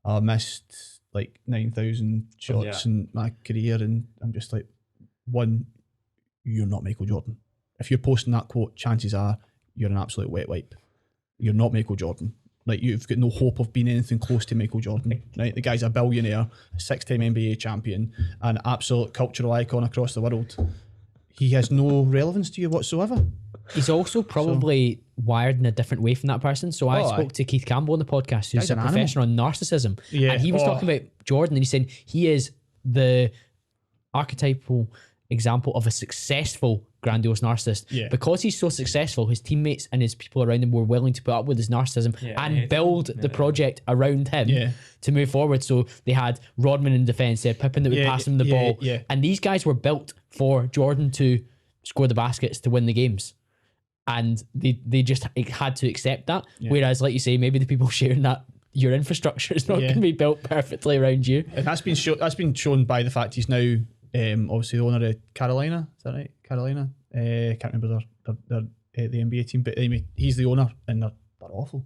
I missed like 9,000 shots in my career, and I'm just like, one, you're not Michael Jordan. If you're posting that quote, chances are you're an absolute wet wipe. You're not Michael Jordan. Like, you've got no hope of being anything close to Michael Jordan, right? The guy's a billionaire, a 6-time NBA champion, an absolute cultural icon across the world. He has no relevance to you whatsoever. He's also probably wired in a different way from that person. So I spoke to Keith Campbell on the podcast, who's a professional on narcissism. Yeah. And he was talking about Jordan, and he's saying he is the archetypal example of a successful grandiose narcissist. Yeah. Because he's so successful, his teammates and his people around him were willing to put up with his narcissism and build the project around him to move forward. So they had Rodman in defense, they had Pippen that would pass him the ball, and these guys were built for Jordan to score the baskets to win the games, and they just had to accept that. Whereas, like you say, maybe the people sharing that, your infrastructure is not going to be built perfectly around you, and that's been shown by the fact he's now obviously the owner of Carolina. Is that right? Carolina. Can't remember their the NBA team, but anyway, he's the owner, and they're awful.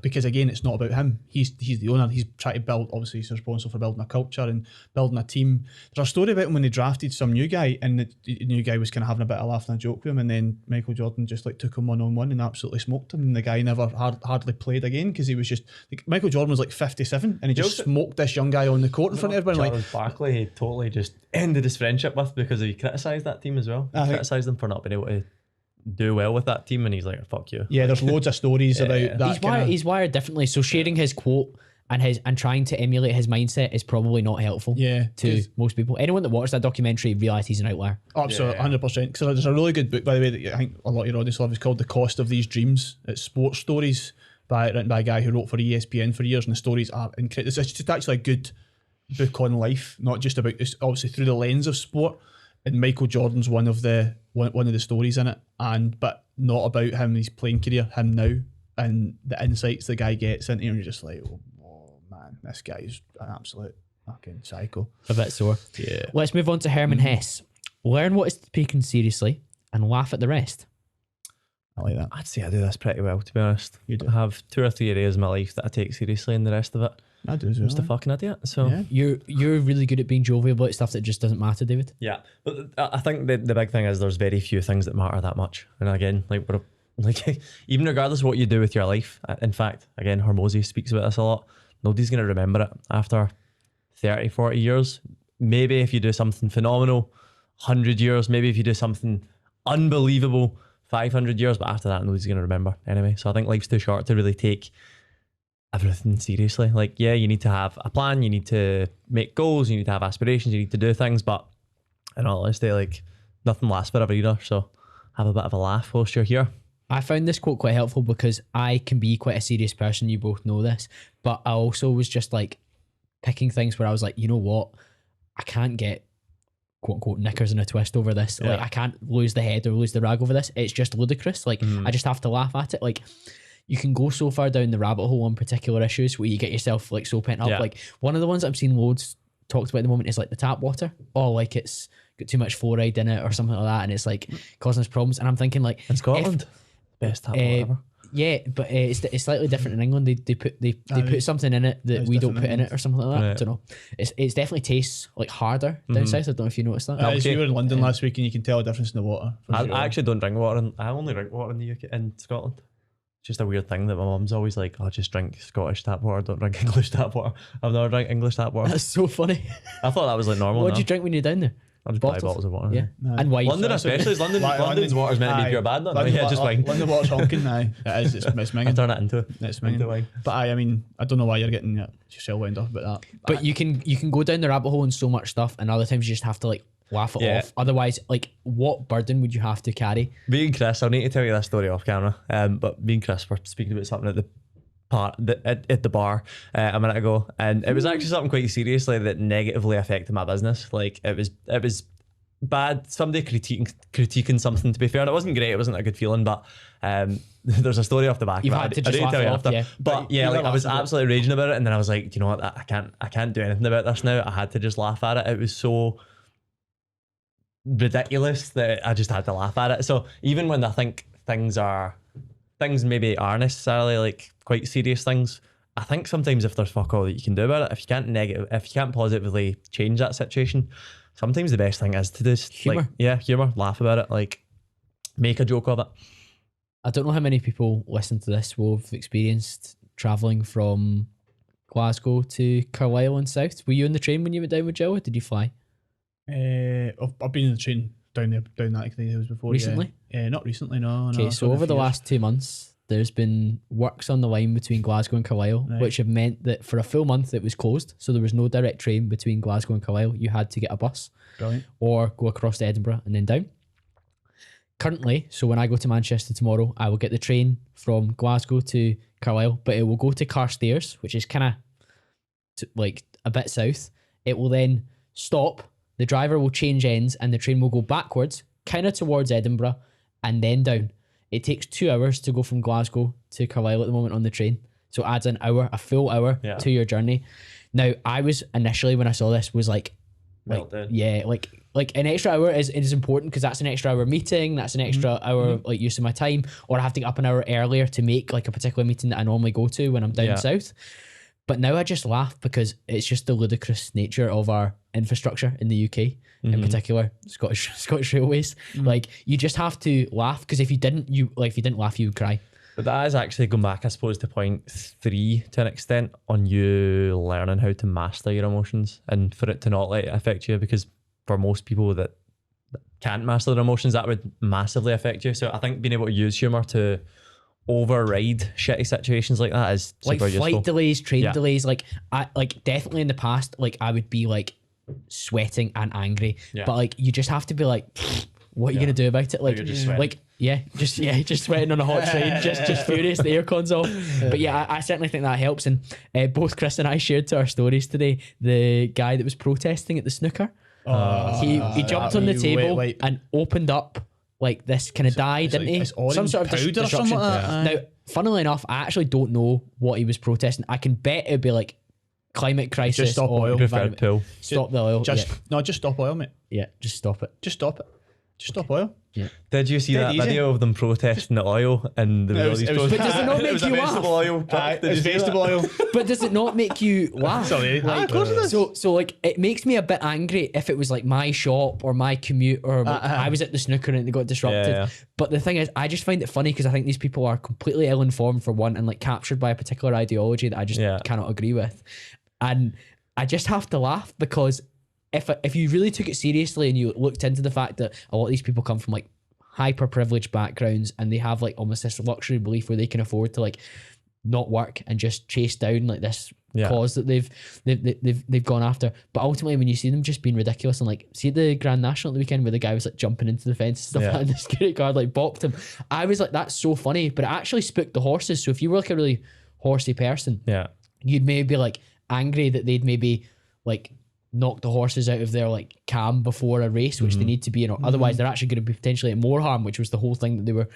Because again, it's not about him. He's the owner. He's trying to build. Obviously, he's responsible for building a culture and building a team. There's a story about him when they drafted some new guy, and the new guy was kind of having a bit of a laugh and a joke with him, and then Michael Jordan just like took him 1-on-1 and absolutely smoked him. And the guy never hardly played again because he was just like, Michael Jordan was like 57, and he just smoked this young guy on the court in front of everyone. Charles Barkley, he totally just ended his friendship with because he criticised that team as well. He criticised them for not being able to do well with that team, and he's like, fuck you. Yeah, there's loads of stories about that. He's wired differently, so sharing his quote and trying to emulate his mindset is probably not helpful to most people. Anyone that watched that documentary realised he's an outlier. Absolutely, 100%. So there's a really good book, by the way, that I think a lot of your audience love. It's called The Cost of These Dreams. It's sports stories written by a guy who wrote for ESPN for years, and the stories are incredible. It's just actually a good book on life, not just about this, obviously through the lens of sport. And Michael Jordan's one of the stories in it, but not about him, his playing career, him now, and the insights the guy gets into, and you're just like, oh man, this guy's an absolute fucking psycho. A bit sore. Yeah. Let's move on to Herman Hesse. Learn what is taken seriously and laugh at the rest. I like that. I'd say I do this pretty well, to be honest. You do. I have 2 or 3 areas of my life that I take seriously, and the rest of it, I do as I'm well. just a fucking idiot. So You're really good at being jovial about stuff that just doesn't matter, David. yeah, but I think the big thing is there's very few things that matter that much. And again, even regardless of what you do with your life, in fact, again, Hormozy speaks about this a lot. Nobody's going to remember it after 30, 40 years. Maybe if you do something phenomenal, 100 years. Maybe if you do something unbelievable, 500 years. But after that, nobody's going to remember anyway. So I think life's too short to really take everything seriously. Like, yeah, you need to have a plan, you need to make goals, you need to have aspirations, you need to do things, but in all honesty, like, nothing lasts forever either. So have a bit of a laugh whilst you're here. I found this quote quite helpful because I can be quite a serious person. You both know this, but I also was just like picking things where I was like, you know what, I can't get quote unquote knickers in a twist over this. Like, I can't lose the head or lose the rag over this. It's just ludicrous. Like, I just have to laugh at it. Like, you can go so far down the rabbit hole on particular issues where you get yourself like so pent up. Like, one of the ones I've seen loads talked about at the moment is like the tap water. Oh, like it's got too much fluoride in it or something like that, and it's like causing us problems. And I'm thinking, like, in Scotland, best tap water ever. Yeah, but it's slightly different in England. They put something in it that we don't put in it or something like that. I don't know. It's definitely tastes like harder down south. I don't know if you noticed that. We were in London last week, and you can tell a difference in the water. I actually don't drink water. I only drink water in the UK, in Scotland. It's just a weird thing that my mum's always like, oh, just drink Scottish tap water, don't drink English tap water. I've never drank English tap water. That's so funny. I thought that was like normal. What do you drink when you're down there? I'll just buy bottles of water. Yeah, and wine. London especially. London's water's meant to be pure bad. Just wine. London water's honking now. It is. It's minging. I turn it into wine. But I mean, I don't know why you're getting yourself wound up about that. But you can go down the rabbit hole in so much stuff, and other times you just have to like laugh it off. Otherwise, like, what burden would you have to carry? Me and Chris, I'll need to tell you this story off camera. But me and Chris were speaking about something at the bar a minute ago, and it was actually something quite seriously that negatively affected my business. Like, it was bad. Somebody critiquing something, to be fair, and it wasn't great. It wasn't a good feeling, but there's a story off the back. You've had to just laugh it off, yeah. But yeah, like, I was absolutely raging about it, and then I was like, do you know what? I can't do anything about this now. I had to just laugh at it. It was so ridiculous that I just had to laugh at it. So even when I think things maybe are necessarily like quite serious things, I think sometimes if there's fuck all that you can do about it, if you can't positively change that situation, sometimes the best thing is to just humor, laugh about it, like make a joke of it. I don't know how many people listen to this will have experienced traveling from Glasgow to Carlisle and south. Were you on the train when you went down with Jill, or did you fly? I've been in the train down that hills before. Recently? Not recently, no. Okay, so over the last 2 months, there's been works on the line between Glasgow and Carlisle, Right. which have meant that for a full month it was closed. So there was no direct train between Glasgow and Carlisle. You had to get a bus Brilliant. or go across to Edinburgh and then down. Currently, so when I go to Manchester tomorrow, I will get the train from Glasgow to Carlisle, but it will go to Carstairs, which is kind of like a bit south. It will then stop. The driver will change ends and the train will go backwards, kind of towards Edinburgh, and then down. It takes 2 hours to go from Glasgow to Carlisle at the moment on the train. So it adds an hour, a full hour to your journey. Now, I was initially, when I saw this, was like an extra hour is important because that's an extra hour meeting, that's an extra hour like use of my time, or I have to get up an hour earlier to make like a particular meeting that I normally go to when I'm down south. But now I just laugh because it's just the ludicrous nature of our infrastructure in the UK, in particular Scottish Railways. Like you just have to laugh because if you didn't laugh, you would cry. But that is actually going back, I suppose, to point 3 to an extent on you learning how to master your emotions and for it to not let it affect you, because for most people that can't master their emotions, that would massively affect you. So I think being able to use humour to override shitty situations like that is super like flight useful. delays, train delays. Like I definitely in the past, like I would be like sweating and angry, but like you just have to be like, what are you gonna do about it? Like, you're just sweating. just sweating on a hot train, just furious. The aircon's off. But yeah, I certainly think that helps. And both Chris and I shared to our stories today the guy that was protesting at the snooker. He jumped on the table and opened up like this kind of dye, didn't he? Some sort of powder or disruption. something like that. Now, funnily enough, I actually don't know what he was protesting. I can bet it'd be like climate crisis. Just stop or oil. environment. Pill. Stop the oil. Just stop oil, mate. Yeah, just stop it. Just stop it. Just stop oil. Yeah. Did you see that easy. video of them protesting the oil and there was all these it was- But does it not make you laugh? vegetable oil truck. Did It's you see vegetable that? oil. But does it not make you laugh? Sorry. Of course it does. So like it makes me a bit angry if it was like my shop or my commute or like, I was at the snooker and they got disrupted. Yeah. But the thing is, I just find it funny because I think these people are completely ill-informed for one and like captured by a particular ideology that I just cannot agree with. And I just have to laugh because if you really took it seriously and you looked into the fact that a lot of these people come from like hyper privileged backgrounds and they have like almost this luxury belief where they can afford to like not work and just chase down like this cause that they've gone after. But ultimately when you see them just being ridiculous and like see the Grand National at the weekend where the guy was like jumping into the fence and stuff like that and the security guard like bopped him, I was like, that's so funny, but it actually spooked the horses. So if you were like a really horsey person, you'd maybe be like angry that they'd maybe like knock the horses out of their like cam before a race, which they need to be in, or otherwise they're actually going to be potentially at more harm, which was the whole thing that they were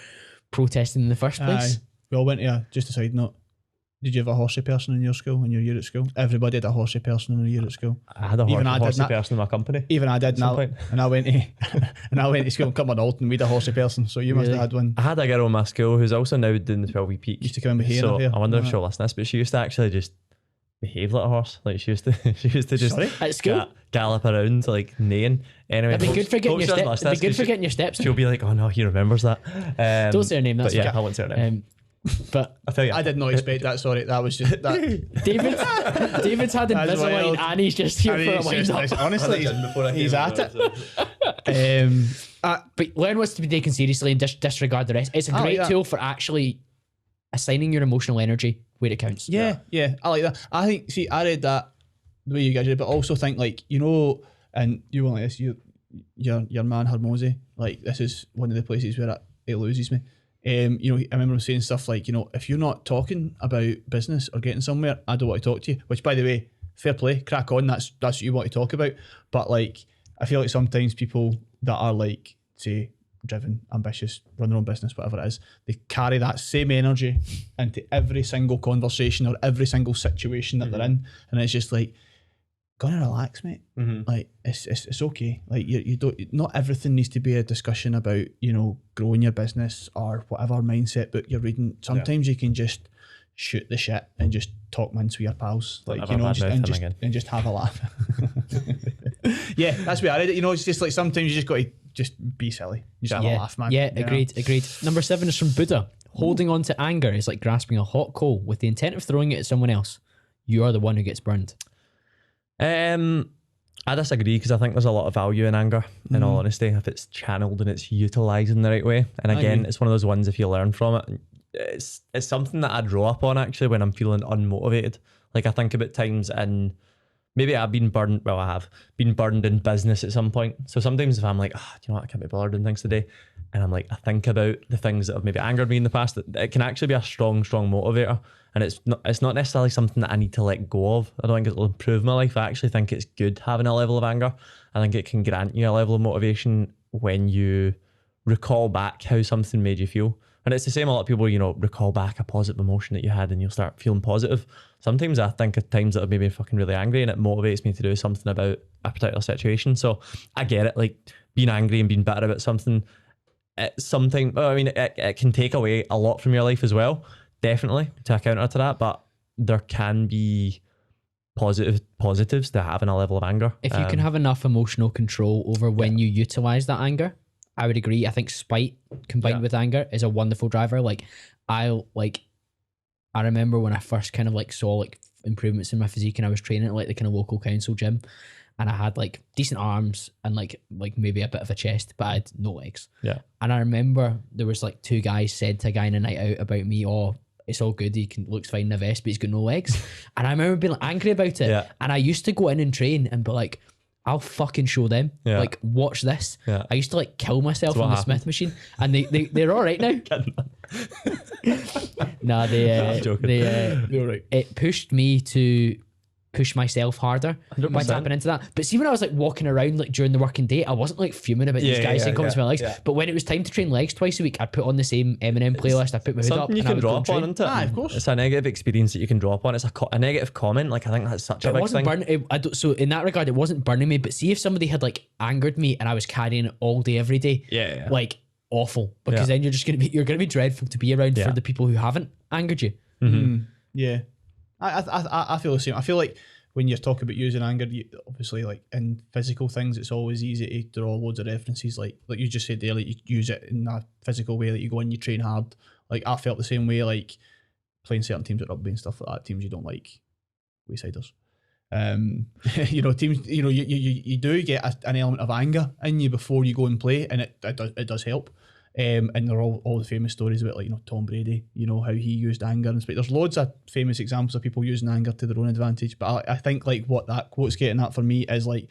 protesting in the first place. We all went to just a side note. Did you have a horsey person in your school, in your year at school? Everybody had a horsey person in their year at school. I had a horsey person in my company. Even I did, and I went to school and come on Alton. We had a horsey person, so you must have had one. I had a girl in my school who's also now doing the 12-week peak. Used to come in with hair so in her hair. I wonder if she'll listen to this, but she used to actually just behave like a horse. Like she used to just At school? gallop around like neighing. Anyway, It'd be good for getting your hope she doesn't steps. listen to It'd be good this for 'cause getting your steps. she'll be like, oh no, he remembers that. Don't say her name. That's but yeah, okay. I won't say her name. But I'll tell you. I did not expect that. Sorry, that was just that. David's had Invisalign and he's just here for a wind up. Honestly, he's at it. But learn what's to be taken seriously and disregard the rest. It's a great tool for actually assigning your emotional energy where it counts. Yeah, I like that. I think. See, I read that the way you guys did, but also think like and you won't like this. Your man Hermosi, like this is one of the places where it loses me. I remember him saying stuff like, if you're not talking about business or getting somewhere, I don't want to talk to you. Which, by the way, fair play, crack on. That's what you want to talk about. But like, I feel like sometimes people that are like, say, driven, ambitious, run their own business, whatever it is, they carry that same energy into every single conversation or every single situation that they're in, and it's just like, gonna relax, mate. Like it's okay. Like you don't. Not everything needs to be a discussion about growing your business or whatever mindset book you're reading. Sometimes you can just shoot the shit and just talk mince with your pals, like and just have a laugh. Yeah, that's where I read it. It's just like sometimes you just got to just be silly. You just have a laugh, man. Yeah, agreed. Number 7 is from Buddha. Holding on to anger is like grasping a hot coal with the intent of throwing it at someone else. You are the one who gets burned. I disagree because I think there's a lot of value in anger, in all honesty, if it's channeled and it's utilised in the right way. And again, it's one of those ones, if you learn from it, it's something that I draw up on actually when I'm feeling unmotivated. Like I think about times in, maybe I've been burned, well I have been burned in business at some point. So sometimes if I'm like, do you know what, I can't be bothered doing things today. And I'm like, I think about the things that have maybe angered me in the past, that it can actually be a strong motivator. And it's not necessarily something that I need to let go of. I don't think it'll improve my life. I actually think it's good having a level of anger. I think it can grant you a level of motivation when you recall back how something made you feel. And it's the same, a lot of people, recall back a positive emotion that you had and you'll start feeling positive. Sometimes I think of times that have made me fucking really angry and it motivates me to do something about a particular situation. So I get it, like being angry and being bitter about something, it's something, it can take away a lot from your life as well, definitely, to counter to that, but there can be positives to having a level of anger. If you can have enough emotional control over when you utilize that anger, I would agree. I think spite combined with anger is a wonderful driver. I remember when I first kind of like saw like improvements in my physique and I was training at like the kind of local council gym, and I had like decent arms and like maybe a bit of a chest, but I had no legs. Yeah. And I remember there was like two guys said to a guy in a night out about me, oh, it's all good, looks fine in a vest, but he's got no legs. And I remember being like, angry about it. Yeah. And I used to go in and train and be like, I'll fucking show them. Yeah. Like, watch this. Yeah. I used to like kill myself on the Smith machine, and they're all right now. Nah, they're all right. It pushed me to push myself harder 100%. By tapping into that. But see, when I was like walking around like during the working day, I wasn't like fuming about these guys saying comments to my legs. Yeah. But when it was time to train legs twice a week, I'd put on the same Eminem playlist. I put my hood up. You can draw upon, isn't it? Of course. It's a negative experience that you can draw upon. It's a negative comment. Like I think that's such a big thing. So in that regard, it wasn't burning me. But see, if somebody had like angered me and I was carrying it all day, every day, like awful. Because then you're gonna be dreadful to be around for the people who haven't angered you. Mm-hmm. Yeah, I feel the same. I feel like when you're talking about using anger, obviously, like in physical things, it's always easy to draw loads of references. Like you just said earlier, you use it in a physical way. That you go in, you train hard. Like I felt the same way. Like playing certain teams at rugby and stuff like that. Teams you don't like, Waysiders. Teams. You do get an element of anger in you before you go and play, and it does help. And they're all the famous stories about like Tom Brady, how he used anger and there's loads of famous examples of people using anger to their own advantage. But I think like what that quote's getting at for me is like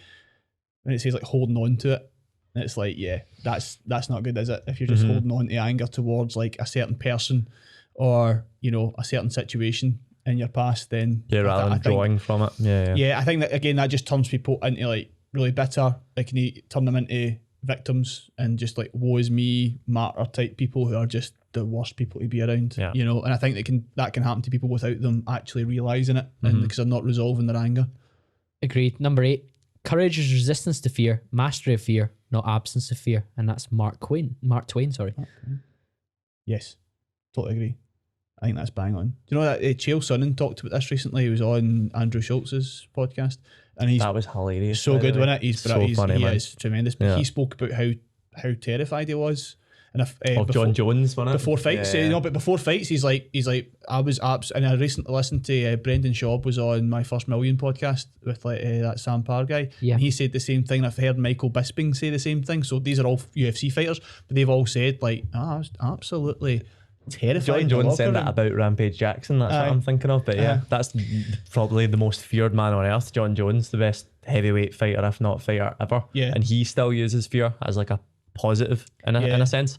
when it says like holding on to it, and it's like that's not good, is it? If you're just holding on to anger towards like a certain person or a certain situation in your past, then rather than drawing from it. Yeah, I think that again that just turns people into like really bitter. Like can you turn them into victims and just like woe is me martyr type people who are just the worst people to be around. And I think that can happen to people without them actually realising it, and because they're not resolving their anger. Agreed. Number 8, courage is resistance to fear, mastery of fear, not absence of fear. And that's Mark Twain, sorry. Yes, totally agree. I think that's bang on. Do you know that Chael Sonnen talked about this recently? He was on Andrew Schultz's podcast, and that was hilarious. So good, wasn't it? He's funny, he is tremendous. But he spoke about how terrified he was, and of John Jones, wasn't it? Before fights, but before fights, he's like I was and I recently listened to Brendan Schaub was on My First Million podcast with that Sam Parr guy. Yeah, and he said the same thing. I've heard Michael Bisping say the same thing. So these are all UFC fighters, but they've all said like, I was absolutely terrified. John Jones said that about Rampage Jackson. That's what I'm thinking of. But that's probably the most feared man on earth. John Jones, the best heavyweight fighter, if not fighter ever. Yeah, and he still uses fear as like a positive in a sense.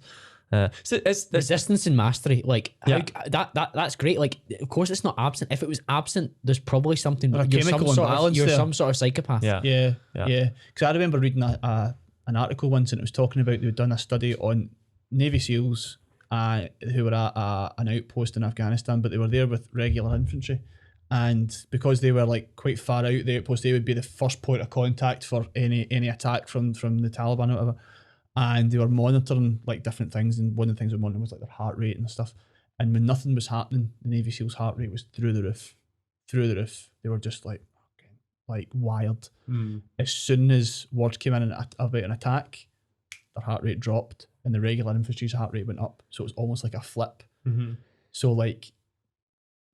So it's resistance and mastery. Like that's great. Like of course it's not absent. If it was absent, there's probably something. You're some sort of psychopath. Yeah. Because I remember reading an article once, and it was talking about they'd done a study on Navy SEALs. Who were at an outpost in Afghanistan, but they were there with regular infantry, and because they were like quite far out the outpost, they would be the first point of contact for any attack from the Taliban or whatever, and they were monitoring like different things, and one of the things they were monitoring was like their heart rate and stuff, and when nothing was happening, the Navy SEALs' heart rate was through the roof. They were just like wired. As soon as words came in about an attack, their heart rate dropped, and the regular infantry's heart rate went up. So it was almost like a flip. So like,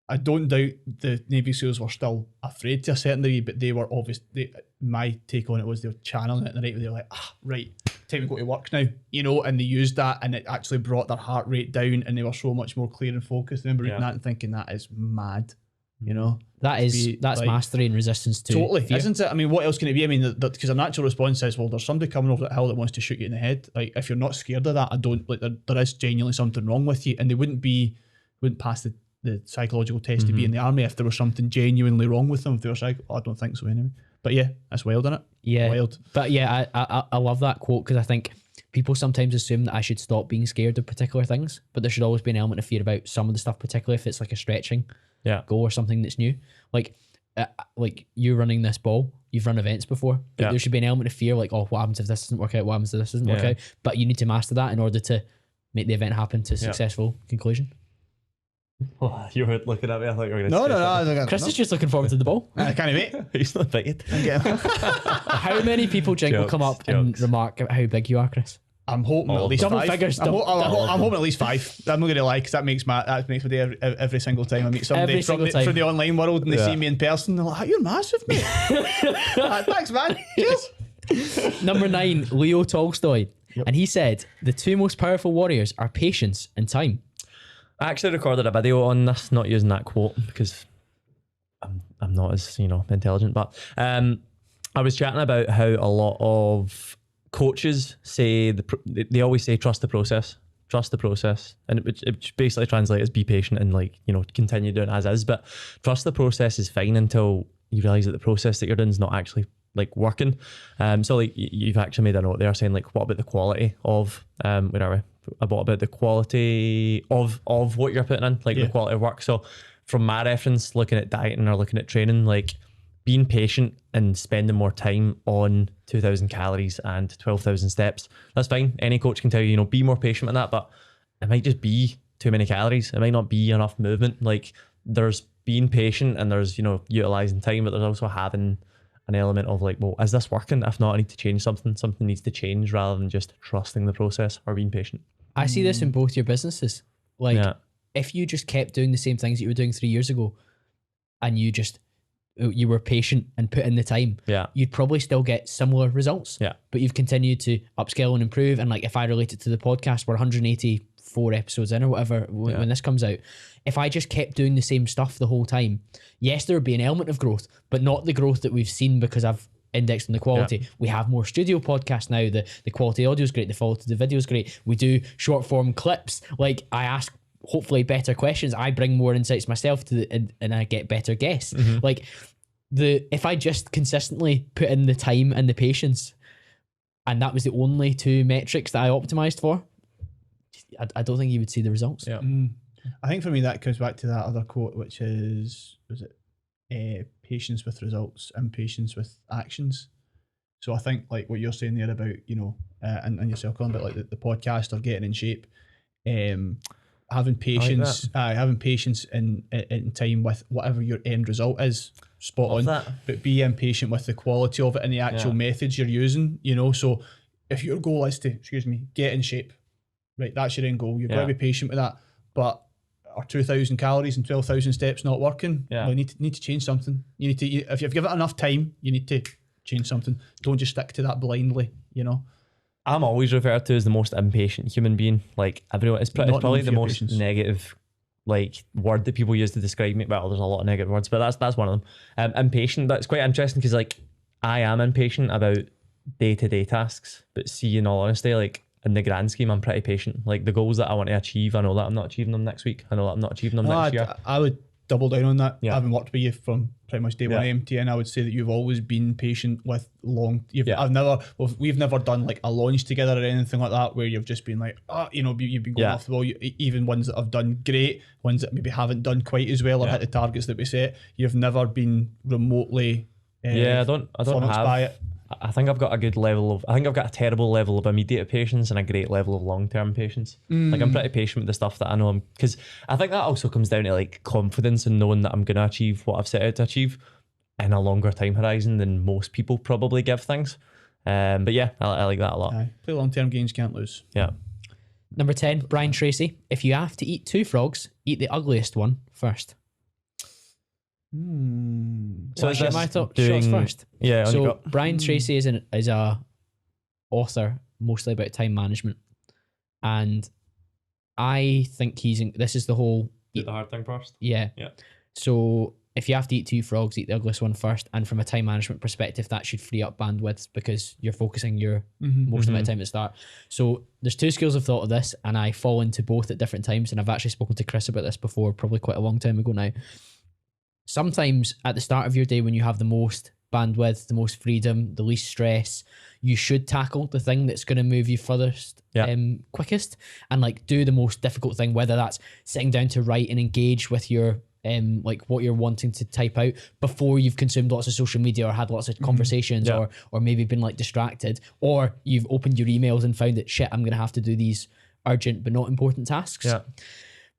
I don't doubt the Navy SEALs were still afraid to a certain degree, but they were obviously, my take on it was they were channeling it in the right way. They were like, right, time to go to work now, you know, and they used that and it actually brought their heart rate down and they were so much more clear and focused. I remember reading that and thinking that is mad, you know. That's like, mastery and resistance to totally fear. Isn't it? I mean, what else can it be? I mean, because a natural response is, well, there's somebody coming over that hill that wants to shoot you in the head. Like, if you're not scared of that, I don't like there is genuinely something wrong with you, and they wouldn't pass the psychological test to be in the army if there was something genuinely wrong with them. If they were psych, I don't think so anyway. But yeah, that's wild, isn't it? Yeah, wild. But yeah, I love that quote because I think people sometimes assume that I should stop being scared of particular things, but there should always be an element of fear about some of the stuff, particularly if it's like a stretching goal or something that's new. Like you running this ball, you've run events before, but there should be an element of fear, like, oh, what happens if this doesn't work out? What happens if this doesn't work out? But you need to master that in order to make the event happen to a successful conclusion. Oh, you were looking at me. I thought you were going to No. Chris is just looking forward to the ball. I can't wait. He's not invited. How many people, Jink, will come up and remark how big you are, Chris? I'm hoping at least double 5. figures. I'm hoping at least 5. I'm not going to lie, because that makes my day every single time I meet somebody from the online world and they see me in person. They're like, "You're massive, mate." Thanks, man. Cheers. Number 9, Leo Tolstoy, and he said the 2 most powerful warriors are patience and time. I actually recorded a video on this, not using that quote because I'm not as intelligent, but I was chatting about how a lot of coaches say they always say trust the process, and it basically translates as be patient and continue doing as is. But trust the process is fine until you realize that the process that you're doing is not actually working. So you've actually made a note there saying what about the quality of where are we? What about the quality of what you're putting in, the quality of work. So from my reference, looking at dieting or looking at training, being patient and spending more time on 2,000 calories and 12,000 steps, that's fine. Any coach can tell you, be more patient with that, but it might just be too many calories. It might not be enough movement. There's being patient and there's, utilizing time, but there's also having an element of well, is this working? If not, I need to change something. Something needs to change rather than just trusting the process or being patient. I see this in both your businesses. If you just kept doing the same things that you were doing 3 years ago and you were patient and put in the time, you'd probably still get similar results. But you've continued to upscale and improve. And if I relate it to the podcast, we're 184 episodes in or whatever when this comes out. If I just kept doing the same stuff the whole time, yes, there would be an element of growth, but not the growth that we've seen because I've indexed on the quality. We have more studio podcasts now. The quality audio is great. The quality of the video is great. We do short form clips. I ask hopefully better questions. I bring more insights myself and I get better guests. If I just consistently put in the time and the patience, and that was the only 2 metrics that I optimized for, I don't think you would see the results. I think for me that comes back to that other quote, which is, patience with results and patience with actions. So I think what you're saying there about and yourself, Colin, about the podcast or getting in shape, having patience, having patience in time with whatever your end result is, spot on. But be impatient with the quality of it and the actual methods you're using. So if your goal is to get in shape, right, that's your end goal. You've got to be patient with that. But are 2,000 calories and 12,000 steps not working? Well, you need to change something. You need to, if you've given it enough time, you need to change something. Don't just stick to that blindly. I'm always referred to as the most impatient human being. Everyone, it's probably the most negative word that people use to describe me. Well, there's a lot of negative words, but that's one of them. Impatient. That's quite interesting because I am impatient about day-to-day tasks, but see, in all honesty, in the grand scheme, I'm pretty patient. The goals that I want to achieve, I know that I'm not achieving them next week. I know that I'm not achieving them next year. I would double down on that. Having worked with you from pretty much day one at MTN, I would say that you've always been patient with we've never done a launch together or anything like that where you've just been you've been going off the ball. Even ones that have done great, ones that maybe haven't done quite as well or hit the targets that we set, you've never been remotely I don't have by it. I think I've got a terrible level of immediate patience and a great level of long-term patience. I'm pretty patient with the stuff that I know because I think that also comes down to confidence and knowing that I'm going to achieve what I've set out to achieve in a longer time horizon than most people probably give things. But yeah, I like that a lot. Play long-term games, can't lose. Yeah. Number 10, Brian Tracy. If you have to eat 2 frogs, eat the ugliest one first. So Well, is share this my shots doing- first. Yeah. on you So go. Brian Tracy is a author mostly about time management, and I think this is the whole Do the hard thing first. yeah. So if you have to eat 2 frogs, eat the ugliest one first. And from a time management perspective, that should free up bandwidth because you're focusing your most amount of time at the start. So there's 2 schools of thought of this, and I fall into both at different times. And I've actually spoken to Chris about this before, probably quite a long time ago now. Sometimes at the start of your day, when you have the most bandwidth, the most freedom, the least stress, you should tackle the thing that's going to move you furthest, quickest, and like do the most difficult thing, whether that's sitting down to write and engage with your like what you're wanting to type out before you've consumed lots of social media or had lots of conversations or maybe been like distracted, or you've opened your emails and found that shit, I'm going to have to do these urgent but not important tasks.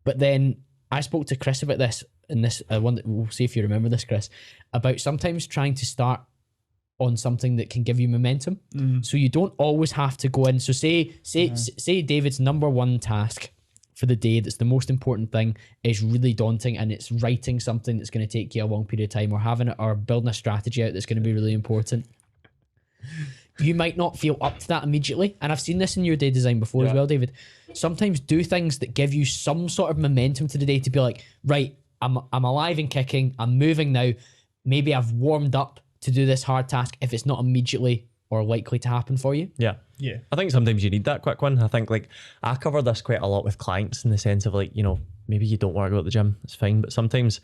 But then I spoke to Chris about this, and this one that we'll see if you remember this, Chris, about sometimes trying to start on something that can give you momentum. So you don't always have to go in. So say David's number 1 task for the day that's the most important thing is really daunting, and it's writing something that's going to take you a long period of time, or building a strategy out that's going to be really important. You might not feel up to that immediately, and I've seen this in your day design before as well, David. Sometimes do things that give you some sort of momentum to the day, to be like, right, I'm alive and kicking, I'm moving now, maybe I've warmed up to do this hard task if it's not immediately or likely to happen for you. Yeah. I think sometimes you need that quick one. I think like I cover this quite a lot with clients in the sense of like, you know, maybe you don't want to go to the gym, it's fine, but sometimes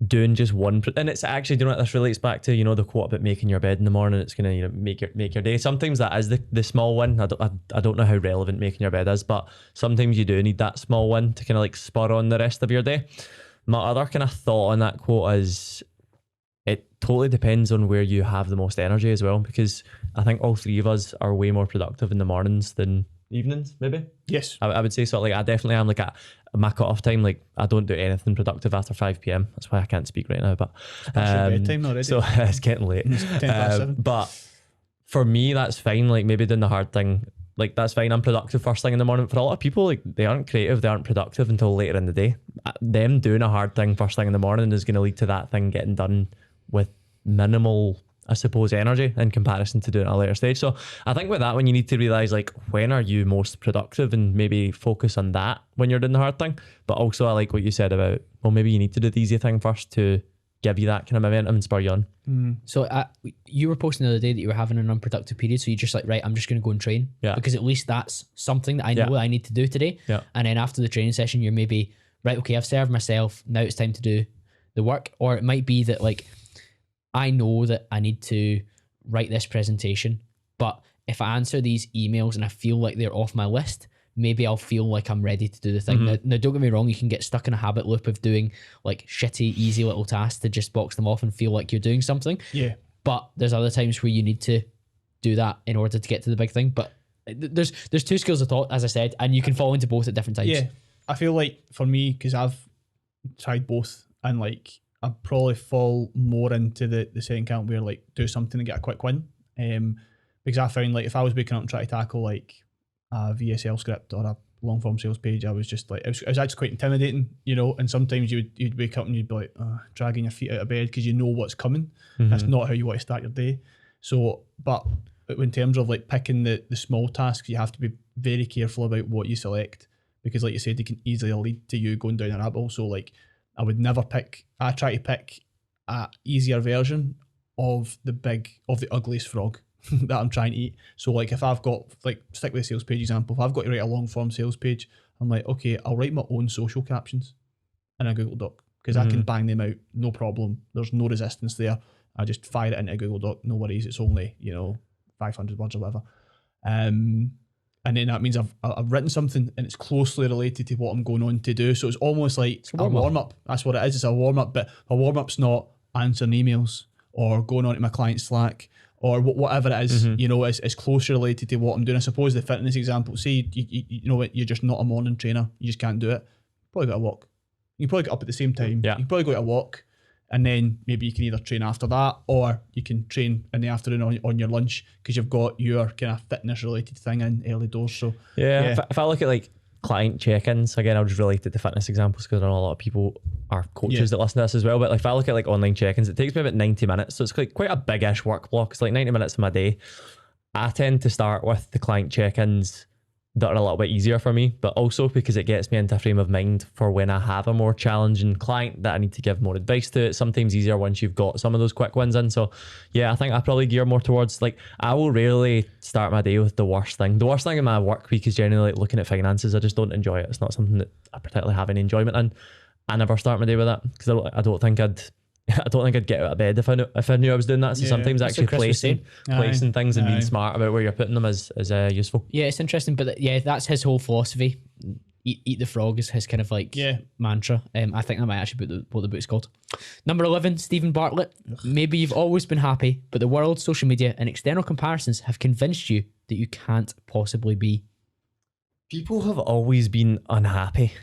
doing just one, and it's actually, do you know what this relates back to? You know, the quote about making your bed in the morning, it's gonna, you know, make your day. Sometimes that is the small one. I don't know how relevant making your bed is, but sometimes you do need that small one to kind of like spur on the rest of your day. My other kind of thought on that quote is it totally depends on where you have the most energy as well, because I think all 3 of us are way more productive in the mornings than evenings, maybe. Yes. I would say so. Like I definitely am like at my cut-off time, like I don't do anything productive after 5 p.m. That's why I can't speak right now, but bedtime already. So it's getting late. It's 7:10. But for me, that's fine. Like maybe doing the hard thing, like that's fine. I'm productive first thing in the morning. For a lot of people, like they aren't creative, they aren't productive until later in the day. Them doing a hard thing first thing in the morning is going to lead to that thing getting done with minimal, I suppose, energy in comparison to doing it at a later stage. So I think with that one, you need to realize like when are you most productive and maybe focus on that when you're doing the hard thing. But also I like what you said about, well, maybe you need to do the easy thing first to give you that kind of momentum and spur you on. So you were posting the other day that you were having an unproductive period, so you're just like, right, I'm just going to go and train, because at least that's something that I know that I need to do today. And then after the training session, you're maybe, right, okay, I've served myself, now it's time to do the work. Or it might be that like, I know that I need to write this presentation, but if I answer these emails and I feel like they're off my list, maybe I'll feel like I'm ready to do the thing. Now, don't get me wrong, you can get stuck in a habit loop of doing like shitty, easy little tasks to just box them off and feel like you're doing something. Yeah. But there's other times where you need to do that in order to get to the big thing. But there's 2 schools of thought, as I said, and you can fall into both at different times. Yeah. I feel like for me, because I've tried both, and like I probably fall more into the second camp where like do something to get a quick win. Because I found like if I was waking up and trying to tackle like a VSL script or a long form sales page, I was just like, it was actually quite intimidating, you know. And sometimes you'd wake up and you'd be like dragging your feet out of bed because you know what's coming. That's not how you want to start your day. So, but in terms of like picking the small tasks, you have to be very careful about what you select, because like you said, they can easily lead to you going down a rabbit hole. So like I would never I try to pick a easier version of the ugliest frog that I'm trying to eat. So like if I've got, like, stick with the sales page example, if I've got to write a long form sales page, I'm like, okay, I'll write my own social captions in a Google Doc, because I can bang them out, no problem. There's no resistance there. I just fire it into a Google Doc, no worries. It's only, 500 words or whatever. And then that means I've written something and it's closely related to what I'm going on to do. So it's almost like a warm-up. That's what it is. It's a warm-up, but a warm-up's not answering emails or going on to my client's Slack or whatever it is. It's closely related to what I'm doing. I suppose the fitness example, say you know what, you're just not a morning trainer, you just can't do it. Probably got to walk. You can probably get up at the same time. Yeah. You can probably go to a walk. and then maybe you can either train after that, or you can train in the afternoon on your lunch, because you've got your kind of fitness related thing in early doors. So yeah. If I look at like client check-ins, again, I'll just relate it to fitness examples because I know a lot of people are coaches that listen to this as well. But like, if I look at like online check-ins, it takes me about 90 minutes. So it's like quite a big-ish work block. It's like 90 minutes of my day. I tend to start with the client check-ins that are a little bit easier for me, but also because it gets me into a frame of mind for when I have a more challenging client that I need to give more advice to. It's sometimes easier once you've got some of those quick wins in. So yeah, I think I probably gear more towards, like, I will rarely start my day with the worst thing. The worst thing in my work week is generally like looking at finances. I just don't enjoy it. It's not something that I particularly have any enjoyment in. I never start my day with that because I don't think I'd get out of bed if I knew I was doing that. So sometimes actually placing things and being smart about where you're putting them is useful. Yeah, it's interesting, but that's his whole philosophy. Eat the frog is his kind of like mantra. I think that might actually be what the book's called. Number 11, Stephen Bartlett. Maybe you've always been happy, but the world, social media, and external comparisons have convinced you that you can't possibly be. People have always been unhappy.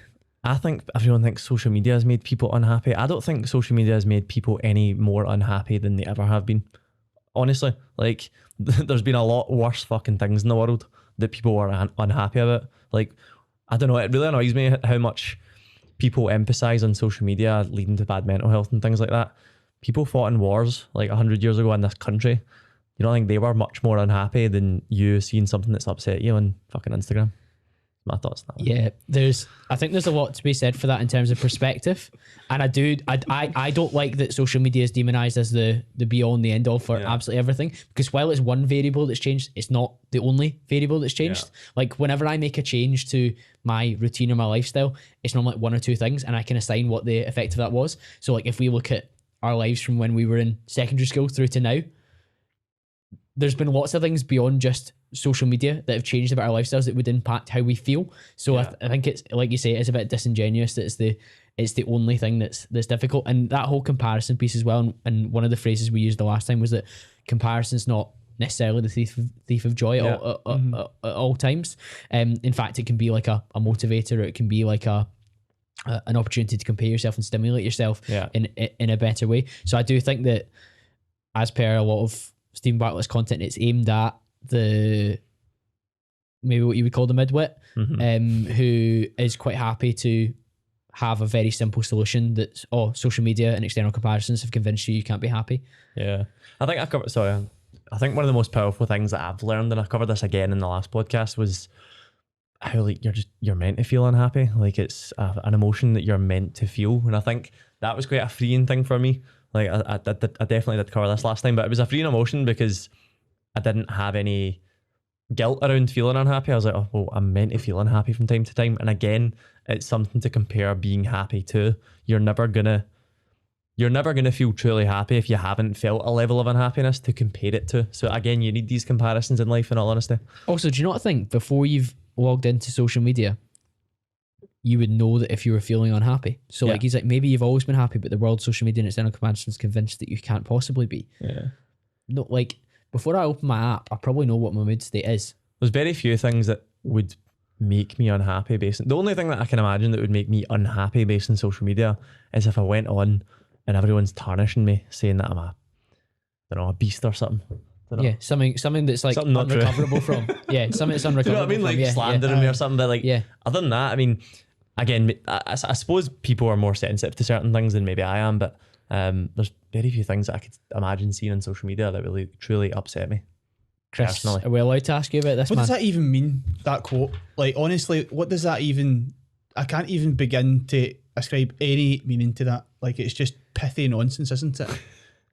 I think everyone thinks social media has made people unhappy. I don't think social media has made people any more unhappy than they ever have been. Honestly, like, there's been a lot worse fucking things in the world that people are unhappy about. Like, I don't know, it really annoys me how much people emphasize on social media leading to bad mental health and things like that. People fought in wars like 100 years ago in this country. You don't think they were much more unhappy than you seeing something that's upset you on fucking Instagram? My thoughts on that. Yeah, I think there's a lot to be said for that in terms of perspective, and I don't like that social media is demonized as the be all and the end all for absolutely everything, because while it's one variable that's changed, it's not the only variable that's changed. Like, whenever I make a change to my routine or my lifestyle, it's normally like one or two things, and I can assign what the effect of that was. So like, if we look at our lives from when we were in secondary school through to now, there's been lots of things beyond just social media that have changed about our lifestyles that would impact how we feel. So I think it's, like you say, it's a bit disingenuous that it's the only thing that's difficult. And that whole comparison piece as well, and one of the phrases we used the last time was that comparison's not necessarily the thief of joy at all times. In fact, it can be like a motivator, or it can be like an opportunity to compare yourself and stimulate yourself in a better way. So I do think that, as per a lot of Stephen Bartlett's content, it's aimed at the, maybe what you would call the midwit, who is quite happy to have a very simple solution that's, social media and external comparisons have convinced you can't be happy. Yeah. I think I think one of the most powerful things that I've learned, and I covered this again in the last podcast, was how like you're meant to feel unhappy. Like, it's an emotion that you're meant to feel. And I think that was quite a freeing thing for me. Like, I definitely did cover this last time, but it was a freeing emotion because I didn't have any guilt around feeling unhappy. I was like, oh, well, I'm meant to feel unhappy from time to time. And again, it's something to compare being happy to. You're never gonna feel truly happy if you haven't felt a level of unhappiness to compare it to. So again, you need these comparisons in life, in all honesty. Also, do you not think before you've logged into social media, you would know that if you were feeling unhappy? So like, he's like, maybe you've always been happy, but the world, social media and external comparisons convinced that you can't possibly be. Yeah. No, like, before I open my app, I probably know what my mood state is. There's very few things that would make me unhappy based. The only thing that I can imagine that would make me unhappy based on social media is if I went on and everyone's tarnishing me, saying that I'm a beast or something. Yeah, something that's like something unrecoverable from. Yeah, something that's unrecoverable. You know what I mean? Like slandering me or something. But like, other than that, I mean, again, I suppose people are more sensitive to certain things than maybe I am, but there's very few things that I could imagine seeing on social media that really truly upset me. Chris, personally. Are we allowed to ask you about this? What does that even mean, that quote? Like, honestly, what does that even, I can't even begin to ascribe any meaning to that. Like, it's just pithy nonsense, isn't it?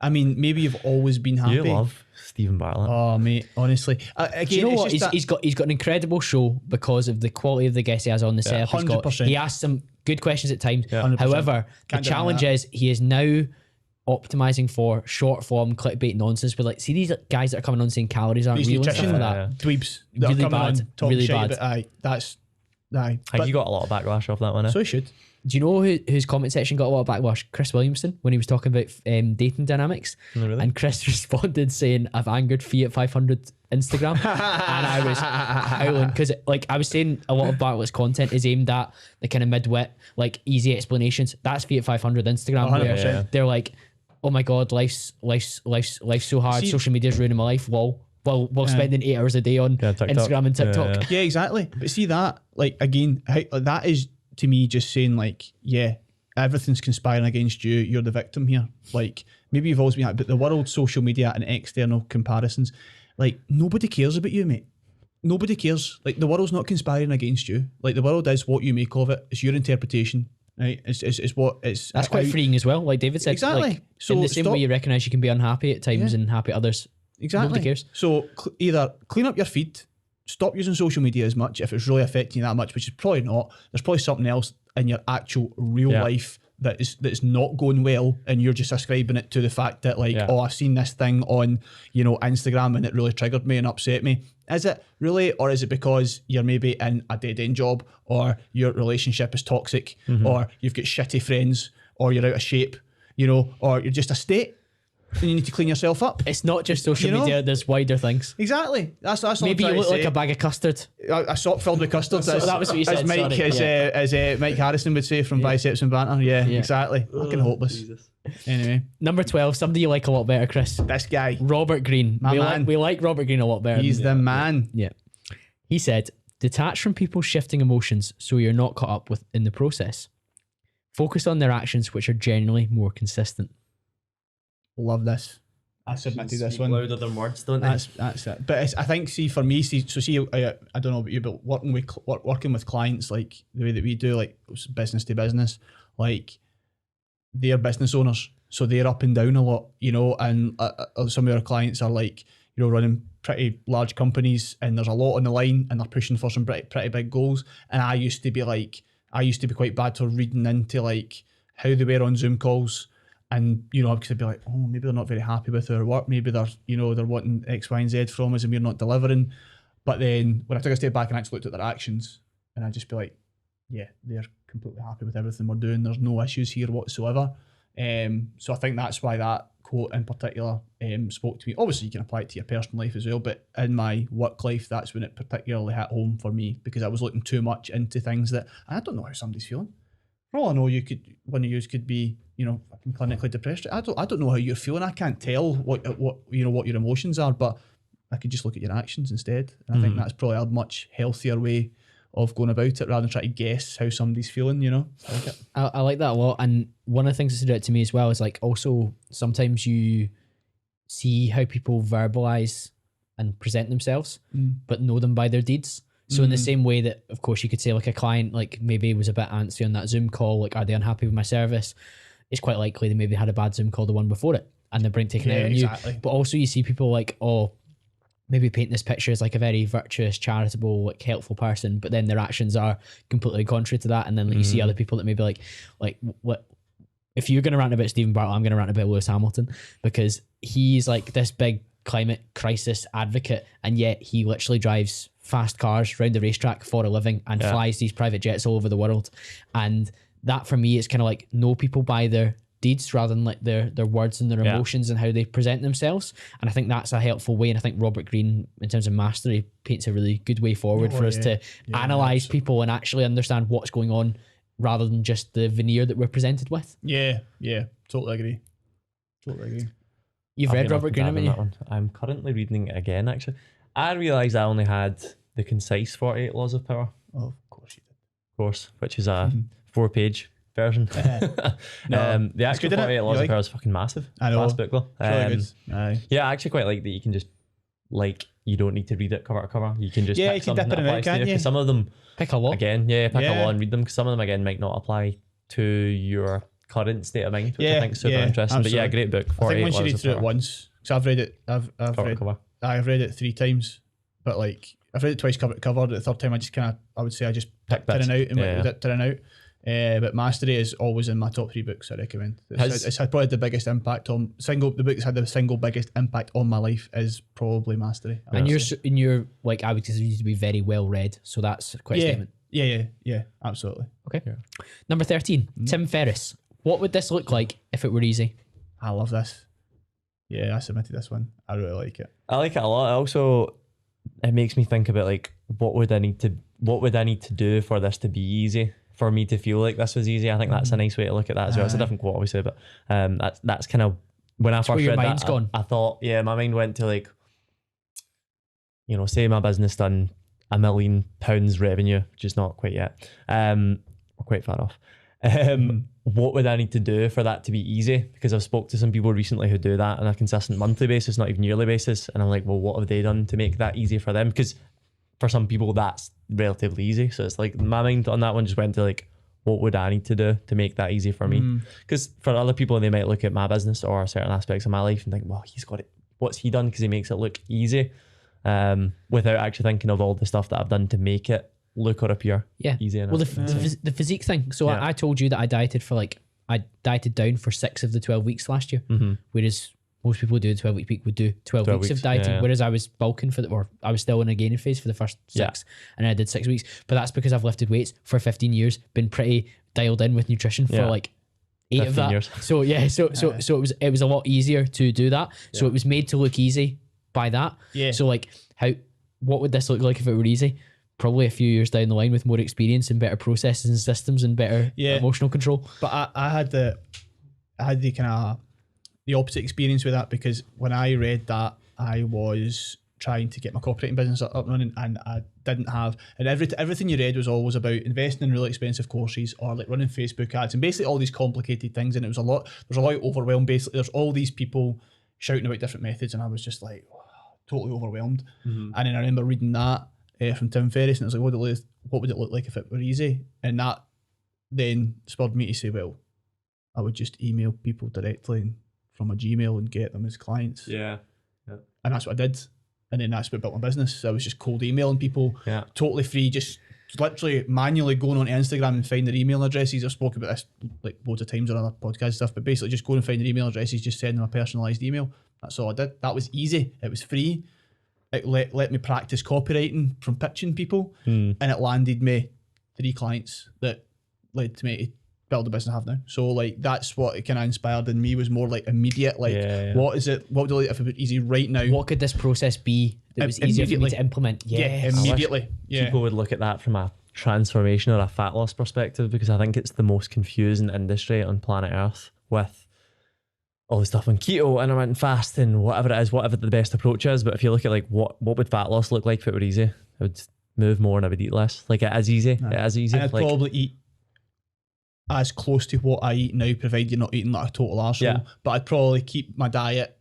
I mean, maybe you've always been happy. You love Stephen Bartlett. Oh, mate, honestly. Again, do you know what? He's got an incredible show because of the quality of the guests he has on the set. 100%. He asks some good questions at times. Yeah, 100%. However, the challenge is he is now optimizing for short form clickbait nonsense. But like, see these guys that are coming on saying calories aren't real and stuff like that. Dweebs really bad. Really bad. That's. I think you got a lot of backlash off that one. So he should. Do you know whose comment section got a lot of backlash? Chris Williamson, when he was talking about dating dynamics. Oh, really? And Chris responded saying, I've angered Fiat 500 Instagram. And I was howling because like I was saying, a lot of Bartlett's content is aimed at the kind of mid-wit, like easy explanations. That's Fiat 500 Instagram where they're like, oh my God, life's so hard. Social media's ruining my life. While spending 8 hours a day on Instagram and TikTok. Yeah, exactly. But see that, like, again, that is to me just saying like, yeah, everything's conspiring against you. You're the victim here. Like, maybe you've always been that, but the world, social media and external comparisons, like, nobody cares about you, mate. Nobody cares. Like, the world's not conspiring against you. Like, the world is what you make of it. It's your interpretation, right? It's what it's. That's quite freeing as well. Like David said, exactly. Like, so in the same way you recognise you can be unhappy at times and happy at others. Exactly. Nobody cares. So either clean up your feed, stop using social media as much if it's really affecting you that much, which is probably not. There's probably something else in your actual real life that's not going well, and you're just ascribing it to the fact that like, oh, I've seen this thing on, you know, Instagram and it really triggered me and upset me. Is it really, or is it because you're maybe in a dead end job, or your relationship is toxic, or you've got shitty friends, or you're out of shape, you know, or you're just a state and you need to clean yourself up? It's not just social media, there's wider things. Exactly. That's maybe you look like a bag of custard. A sock filled with custard. So that was what you said. As Mike Harrison would say from Biceps and Banter. Yeah, exactly. Fucking hopeless. Jesus. Anyway, number 12, somebody you like a lot better, Chris. This guy, Robert Greene. We like Robert Greene a lot better. He's the man. Yeah. He said, detach from people's shifting emotions so you're not caught up with in the process. Focus on their actions, which are generally more consistent. Love this. I submitted this one. Louder than words, don't they? That's it. But I think, see, for me, I don't know about you, but working with clients like the way that we do, like business to business, like they're business owners, so they're up and down a lot, you know. And some of our clients are like, you know, running pretty large companies, and there's a lot on the line, and they're pushing for some pretty big goals. And I used to be quite bad for reading into like how they were on Zoom calls. And, you know, because I'd be like, oh, maybe they're not very happy with our work. Maybe they're wanting X, Y, and Z from us and we're not delivering. But then when I took a step back and actually looked at their actions, and I'd just be like, yeah, they're completely happy with everything we're doing. There's no issues here whatsoever. So I think that's why that quote in particular spoke to me. Obviously, you can apply it to your personal life as well, but in my work life, that's when it particularly hit home for me, because I was looking too much into things that I don't know how somebody's feeling. For all I know, one of you could be, you know, fucking clinically depressed. I don't know how you're feeling. I can't tell what your emotions are, but I could just look at your actions instead. And I think that's probably a much healthier way of going about it, rather than trying to guess how somebody's feeling, you know. I like it. I like that a lot. And one of the things that stood out to me as well is like, also sometimes you see how people verbalize and present themselves, but know them by their deeds. So in the same way that, of course, you could say like a client like maybe was a bit antsy on that Zoom call, like are they unhappy with my service? It's quite likely they maybe had a bad Zoom call the one before it and they're taking it out on you. But also you see people like, oh, maybe paint this picture as like a very virtuous, charitable, like helpful person, but then their actions are completely contrary to that. And then like, you see other people that maybe like what if you're going to rant about Stephen Bartlett, I'm going to rant about Lewis Hamilton, because he's like this big climate crisis advocate, and yet he literally drives fast cars around the racetrack for a living and flies these private jets all over the world. And that for me is kind of like, know people by their deeds rather than like their words and their emotions and how they present themselves. And I think that's a helpful way. And I think Robert Greene, in terms of mastery, paints a really good way forward for us to analyze people and actually understand what's going on rather than just the veneer that we're presented with. Yeah, totally agree. You've read Robert Greene, haven't you? I'm currently reading it again, actually. I realised I only had the concise 48 Laws of Power. Oh, of course you did. Of course, which is a 4-page version. The actual 48 Laws of Power is fucking massive. I know. Fast book though. Really good. Aye. Yeah, I actually quite like that you can just, like, you don't need to read it cover to cover. You can just pick you can something dip that it out, applies to can't you. you? 'Cause some of them, pick a lot. Again, pick a lot and read them, because some of them, again, might not apply to your current state of mind, which I think is super interesting. Absolutely. But yeah, great book. I think once you read through it once, because I've read it, I've read it 3 times, but like I've read it twice cover to cover. The third time I just picked it out and went with it in and out. But Mastery is always in my top 3 books I recommend. It's had probably the biggest impact on the book that's had the single biggest impact on my life is probably Mastery. And you're like, I would consider you to be very well read, so that's quite a statement. Yeah, absolutely. Okay. Number 13, Tim Ferris. What would this look like if it were easy? I love this. Yeah, I submitted this one. I really like it. I like it a lot. Also, it makes me think about like what would I need to do for this to be easy, for me to feel like this was easy. I think that's a nice way to look at that as well. It's a different quote obviously, but that's kind of when I first read that, I thought, my mind went to like, say my business done £1 million revenue, which is not quite yet. We're quite far off. What would I need to do for that to be easy? Because I've spoke to some people recently who do that on a consistent monthly basis, not even yearly basis. And I'm like, well, what have they done to make that easy for them? Because for some people, that's relatively easy. So it's like my mind on that one just went to like, what would I need to do to make that easy for me? Because for other people, they might look at my business or certain aspects of my life and think, well, he's got it. What's he done? Because he makes it look easy, without actually thinking of all the stuff that I've done to make it look or appear easy enough. Well, the physique thing. So I told you that I dieted down for 6 of the 12 weeks last year, whereas most people who do a 12-week peak would do 12 weeks of dieting, whereas I was bulking I was still in a gaining phase for the first 6, and I did 6 weeks. But that's because I've lifted weights for 15 years, been pretty dialed in with nutrition for like 8 of that. Years. So it was a lot easier to do that. So it was made to look easy by that. Yeah. So like what would this look like if it were easy? Probably a few years down the line with more experience and better processes and systems and better emotional control. But I had the kind of the opposite experience with that, because when I read that, I was trying to get my copywriting business up and running, and I didn't have, and everything you read was always about investing in really expensive courses or like running Facebook ads and basically all these complicated things. And there's a lot of overwhelm. Basically, there's all these people shouting about different methods, and I was just like totally overwhelmed. And then I remember reading that from Tim Ferris, and it was like, what would it look like if it were easy? And that then spurred me to say, well, I would just email people directly from a Gmail and get them as clients. Yeah. And that's what I did. And then that's what built my business. So I was just cold emailing people, totally free, just literally manually going on Instagram and find their email addresses. I've spoken about this like loads of times on other podcast stuff, but basically just going and find their email addresses, just send them a personalised email. That's all I did. That was easy. It was free. It let me practice copywriting from pitching people, and it landed me 3 clients that led to me to build the business I have now. So like that's what it kind of inspired in me, was more like immediate, like what is it? What would it look if it was easy right now? What could this process be that was easier for me to implement? Immediately. People would look at that from a transformation or a fat loss perspective, because I think it's the most confusing industry on planet Earth, with all the stuff on keto, intermittent fasting, whatever it is, whatever the best approach is. But if you look at like what would fat loss look like if it were easy, I would move more and I would eat less. Like it is easy. It is easy. And I'd probably eat as close to what I eat now, provided you're not eating like a total arsehole. But I'd probably keep my diet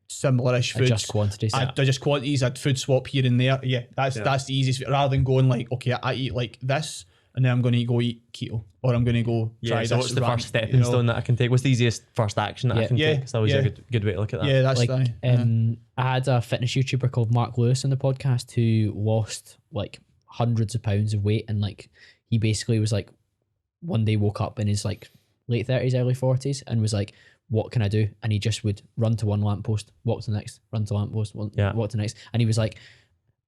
similar-ish foods. Adjust quantities. Adjust quantities. I'd food swap here and there. Yeah, that's the easiest, rather than going like, okay, I eat like this, and then I'm going to go eat keto, or I'm going to go try so this. What's the first stepping stone that I can take? What's the easiest first action that I can take? It's always a good way to look at that. Yeah, that's like, I had a fitness YouTuber called Mark Lewis on the podcast who lost like hundreds of pounds of weight, and like he basically was like, one day woke up in his like late 30s, early 40s, and was like, what can I do? And he just would run to one lamppost, walk to the next, run to lamppost, walk to the next. And he was like,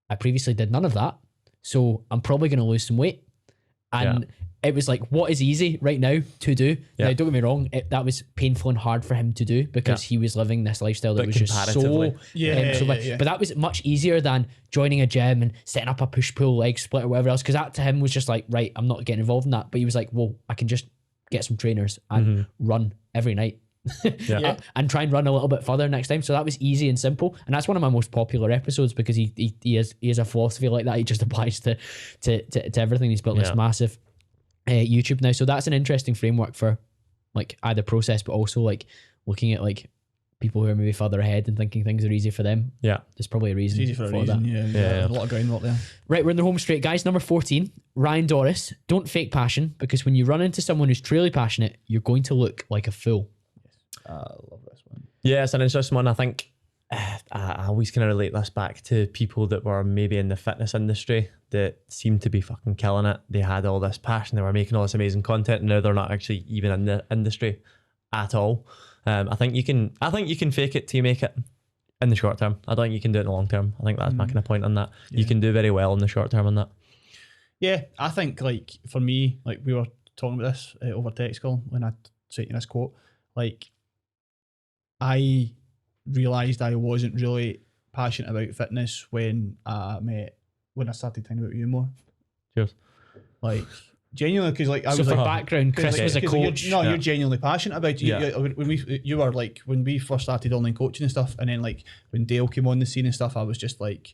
I previously did none of that, so I'm probably going to lose some weight. And it was like, what is easy right now to do? Now, don't get me wrong, that was painful and hard for him to do, because he was living this lifestyle that was just so but that was much easier than joining a gym and setting up a push-pull leg split or whatever else, because that to him was just like, right, I'm not getting involved in that. But he was like, well, I can just get some trainers and run every night. And try and run a little bit further next time. So that was easy and simple, and that's one of my most popular episodes, because he has a philosophy like that. He just applies to everything. He's built this massive YouTube now, so that's an interesting framework for like either process, but also like looking at like people who are maybe further ahead and thinking things are easy for them. There's probably a reason. It's easy for a reason. There's a lot of groundwork there. Right, we're in the home straight, guys. Number 14, Ryan Doris. Don't fake passion, because when you run into someone who's truly passionate, you're going to look like a fool. I love this one. Yeah, it's an interesting one. I think I always kind of relate this back to people that were maybe in the fitness industry that seemed to be fucking killing it. They had all this passion, they were making all this amazing content, and now they're not actually even in the industry at all. I think you can fake it till you make it in the short term. I don't think you can do it in the long term. I think that's my kind of point on that. You can do very well in the short term on that. Yeah, I think like for me, like we were talking about this over text call when I sent you this quote. Like I realised I wasn't really passionate about fitness when I started thinking about you more. Cheers. Like genuinely, because like I So was for like, background, Chris was a coach. You're genuinely passionate about it. Yeah. You were like when we first started online coaching and stuff, and then like when Dale came on the scene and stuff, I was just like,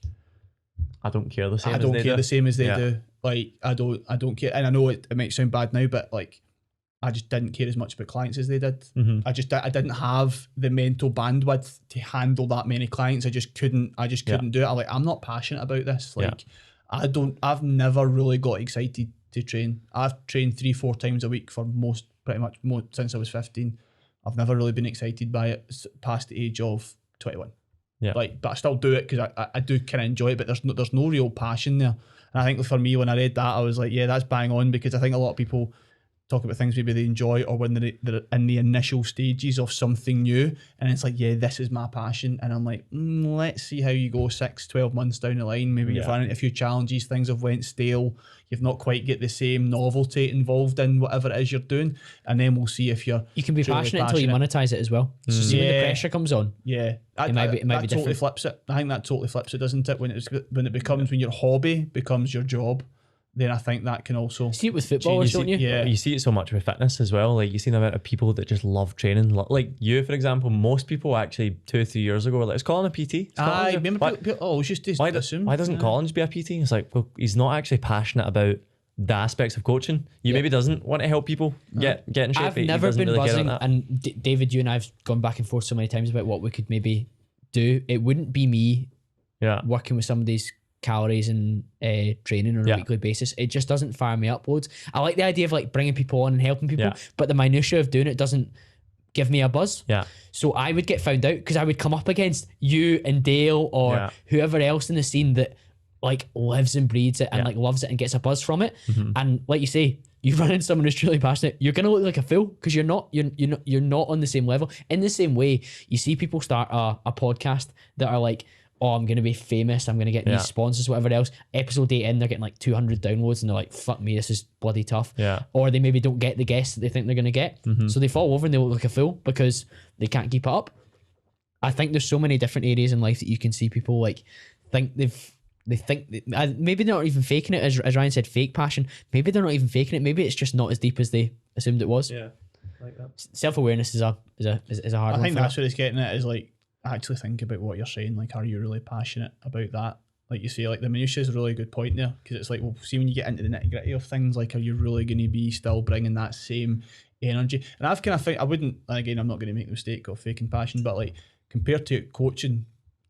I don't care the same. I don't as they care do. the same as they do. Like I don't care, and I know it might sound bad now, but like I just didn't care as much about clients as they did. Mhm. I didn't have the mental bandwidth to handle that many clients. I just couldn't do it. I'm not passionate about this. Like I've never really got excited to train. I've trained 3-4 times a week for pretty much since I was 15. I've never really been excited by it past the age of 21. Yeah. Like, but I still do it because I do kind of enjoy it, but there's no real passion there. And I think for me, when I read that, I was like, yeah, that's bang on, because I think a lot of people talk about things maybe they enjoy or when they're in the initial stages of something new, and it's like, yeah, this is my passion. And I'm like, let's see how you go 6-12 months down the line. Maybe you've run into a few challenges, things have went stale, you've not quite get the same novelty involved in whatever it is you're doing, and then we'll see if you can be passionate until you monetize it as well. So see when the pressure comes on. Yeah, it might be totally different. flips it. I think that totally flips it, doesn't it? When it becomes when your hobby becomes your job, then I think that can also see it with footballers, don't you? Yeah, you see it so much with fitness as well. Like you see the amount of people that just love training. Like you, for example, most people actually 2-3 years ago were like, "Is Colin a PT?" Remember people, it's just why doesn't Colin just be a PT? It's like, well, he's not actually passionate about the aspects of coaching. Maybe doesn't want to help people get in shape. I've never been buzzing, and David, you and I've gone back and forth so many times about what we could maybe do. It wouldn't be me working with somebody's calories and training on a weekly basis. It just doesn't fire me up loads. I like the idea of like bringing people on and helping people, but the minutiae of doing it doesn't give me a buzz. So I would get found out because I would come up against you and Dale or whoever else in the scene that like lives and breathes it and like loves it and gets a buzz from it. And like you say, you run into someone who's truly passionate, you're gonna look like a fool because you're not on the same level. In the same way, you see people start a podcast that are like, oh, I'm going to be famous, I'm going to get these sponsors, whatever else. Episode 8 in, they're getting like 200 downloads and they're like, fuck me, this is bloody tough. Or they maybe don't get the guests that they think they're going to get. So they fall over and they look like a fool because they can't keep it up. I think there's so many different areas in life that you can see people like think maybe they're not even faking it, as Ryan said, fake passion. Maybe they're not even faking it. Maybe it's just not as deep as they assumed it was. Yeah, like that. Self-awareness is a hard one. I think that's what it's getting at, is like, actually think about what you're saying. Like, are you really passionate about that? Like you say, like the minutiae is a really good point there, because it's like, well, see, when you get into the nitty gritty of things, like, are you really going to be still bringing that same energy? And I've kind of think I wouldn't, and again, I'm not going to make the mistake of faking passion, but like compared to coaching,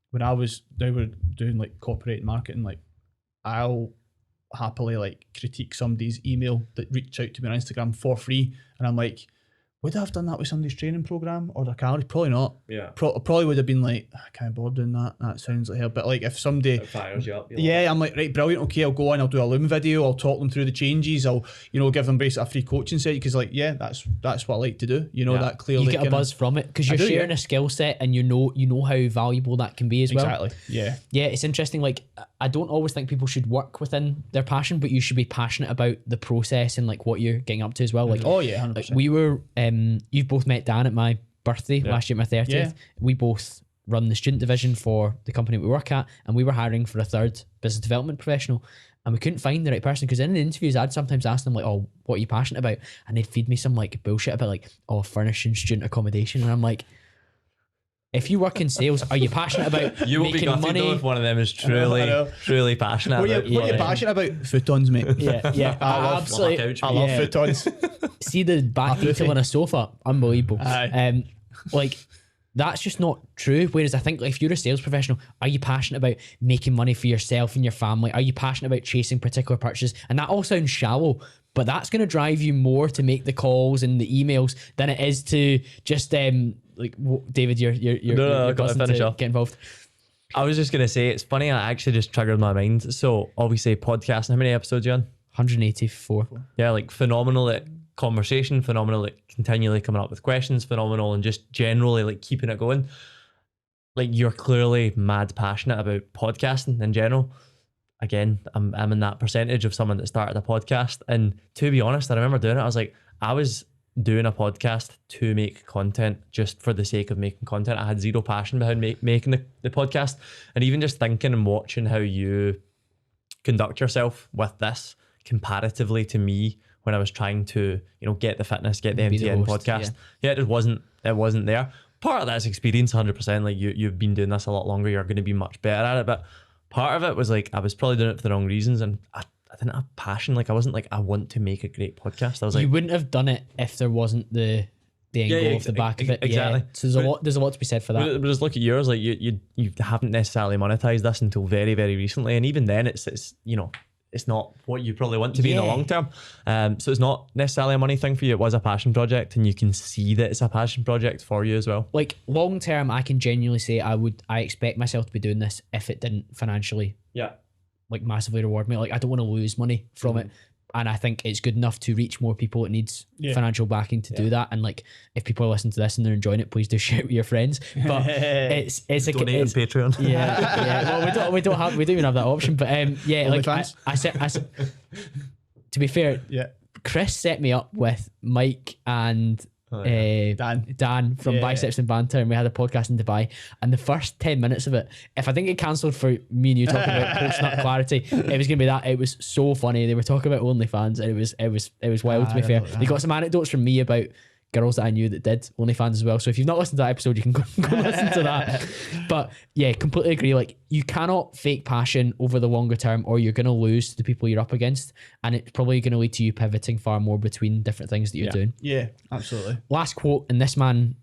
when now we're doing like copyright marketing, like I'll happily like critique somebody's email that reached out to me on Instagram for free, and I'm like, would I have done that with somebody's training program or their calories? Probably not. Yeah. Probably would have been like, I can't bother doing that. That sounds like hell. But like if somebody it fires you up. I'm like, right, brilliant. Okay, I'll go on. I'll do a Loom video. I'll talk them through the changes. I'll, give them basically a free coaching set, because like, that's what I like to do. That clearly you get a buzz from it because you're sharing a skill set, and you know how valuable that can be as well. Exactly. Yeah. Yeah, it's interesting. Like, I don't always think people should work within their passion, but you should be passionate about the process and like what you're getting up to as well. Like, 100%. Like we were, you've both met Dan at my birthday last year, my 30th. Yeah. We both run the student division for the company we work at, and we were hiring for a third business development professional, and we couldn't find the right person, because in the interviews I'd sometimes ask them like, oh, what are you passionate about? And they'd feed me some like bullshit about like, oh, furnishing student accommodation. And I'm like, if you work in sales, are you passionate about you will making be money? Though if one of them is truly passionate. What are you passionate about? Futons, mate. Yeah. I love futons. See the back detail on a sofa, unbelievable. Like, that's just not true. Whereas I think like, if you're a sales professional, are you passionate about making money for yourself and your family? Are you passionate about chasing particular purchases? And that all sounds shallow, but that's going to drive you more to make the calls and the emails than it is to just like, David, you're buzzing to get involved. I was just gonna say, it's funny, I actually just triggered my mind. So obviously podcasting, how many episodes you on? 184. Yeah, like phenomenal at conversation, phenomenal at continually coming up with questions, phenomenal and just generally like keeping it going. Like, you're clearly mad passionate about podcasting in general. again, I'm in that percentage of someone that started a podcast. And to be honest, I remember doing it. I was like, I was doing a podcast to make content just for the sake of making content. I had zero passion behind making the podcast. And even just thinking and watching how you conduct yourself with this comparatively to me when I was trying to, get the fitness, get the MTN host, podcast. Yeah, it wasn't there. Part of that's experience, 100%. Like you've been doing this a lot longer, you're going to be much better at it. But part of it was like, I was probably doing it for the wrong reasons, and I didn't have passion. Like I wasn't like, I want to make a great podcast. I was like, you wouldn't have done it if there wasn't the end goal off the back of it. Exactly. Yeah. So there's a lot to be said for that. But just look at yours. Like you haven't necessarily monetized this until very, very recently, and even then, it's it's not what you probably want to be in the long term. So it's not necessarily a money thing for you. It was a passion project, and you can see that it's a passion project for you as well. Like long term, I can genuinely say I expect myself to be doing this if it didn't financially like massively reward me. Like I don't want to lose money from it. And I think it's good enough to reach more people. It needs financial backing to do that. And like, if people are listening to this and they're enjoying it, please do share it with your friends. But it's a donate on Patreon. Yeah. Well, we don't even have that option. But like I said, to be fair, Chris set me up with Mike and Dan from Biceps and Banter, and we had a podcast in Dubai, and the first 10 minutes of it, if I didn't get cancelled for me and you talking about post-nut clarity, it was gonna be that. It was so funny. They were talking about OnlyFans, and it was wild, to be fair. They got some anecdotes from me about girls that I knew that did OnlyFans as well. So if you've not listened to that episode, you can go listen to that. But yeah, completely agree. Like, you cannot fake passion over the longer term, or you're going to lose to the people you're up against. And it's probably going to lead to you pivoting far more between different things that you're doing. Yeah, absolutely. Last quote, and this man,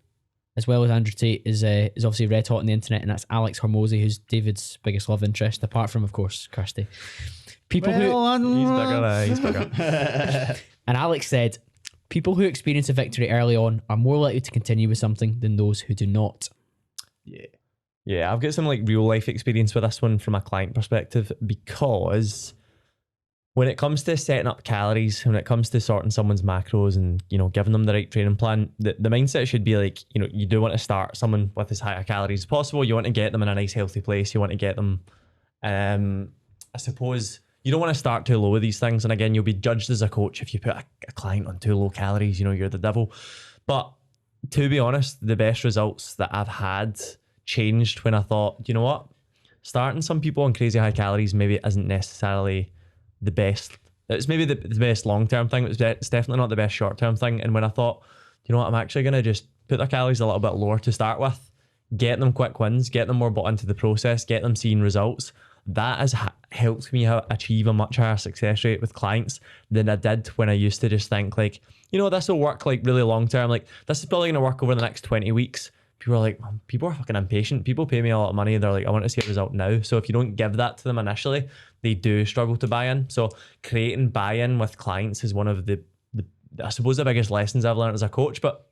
as well as Andrew Tate, is obviously red hot on the internet, and that's Alex Hormozy, who's David's biggest love interest, apart from, of course, Kirsty. He's bigger. And Alex said, people who experience a victory early on are more likely to continue with something than those who do not. Yeah, I've got some like real life experience with this one from a client perspective, because when it comes to setting up calories, when it comes to sorting someone's macros and, giving them the right training plan, the mindset should be like, you do want to start someone with as high a calories as possible. You want to get them in a nice healthy place. You want to get them, I suppose, you don't want to start too low with these things. And again, you'll be judged as a coach if you put a client on too low calories, you're the devil. But to be honest, the best results that I've had changed when I thought, you know what, starting some people on crazy high calories maybe isn't necessarily the best. It's maybe the best long-term thing, but it's definitely not the best short-term thing. And when I thought, you know what, I'm actually going to just put their calories a little bit lower to start with, get them quick wins, get them more bought into the process, get them seeing results, that has helped me achieve a much higher success rate with clients than I did when I used to just think like, this will work like really long term. Like, this is probably going to work over the next 20 weeks. People are like, people are fucking impatient. People pay me a lot of money and they're like, I want to see a result now. So if you don't give that to them initially, they do struggle to buy in. So creating buy-in with clients is one of the I suppose the biggest lessons I've learned as a coach, but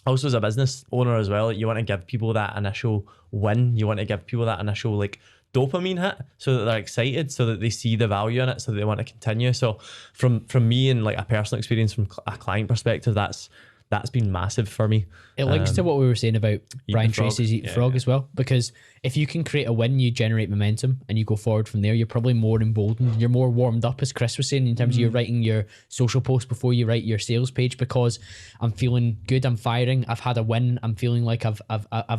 also as a business owner as well. You want to give people that initial win. You want to give people that initial like dopamine hit so that they're excited, so that they see the value in it, so that they want to continue. So from me and like a personal experience from a client perspective, that's been massive for me. It links to what we were saying about Brian Tracy's Eat Frog as well, because if you can create a win, you generate momentum and you go forward from there. You're probably more emboldened, you're more warmed up, as Chris was saying, in terms of you're writing your social post before you write your sales page, because I'm feeling good, I'm firing, I've had a win, I'm feeling like I've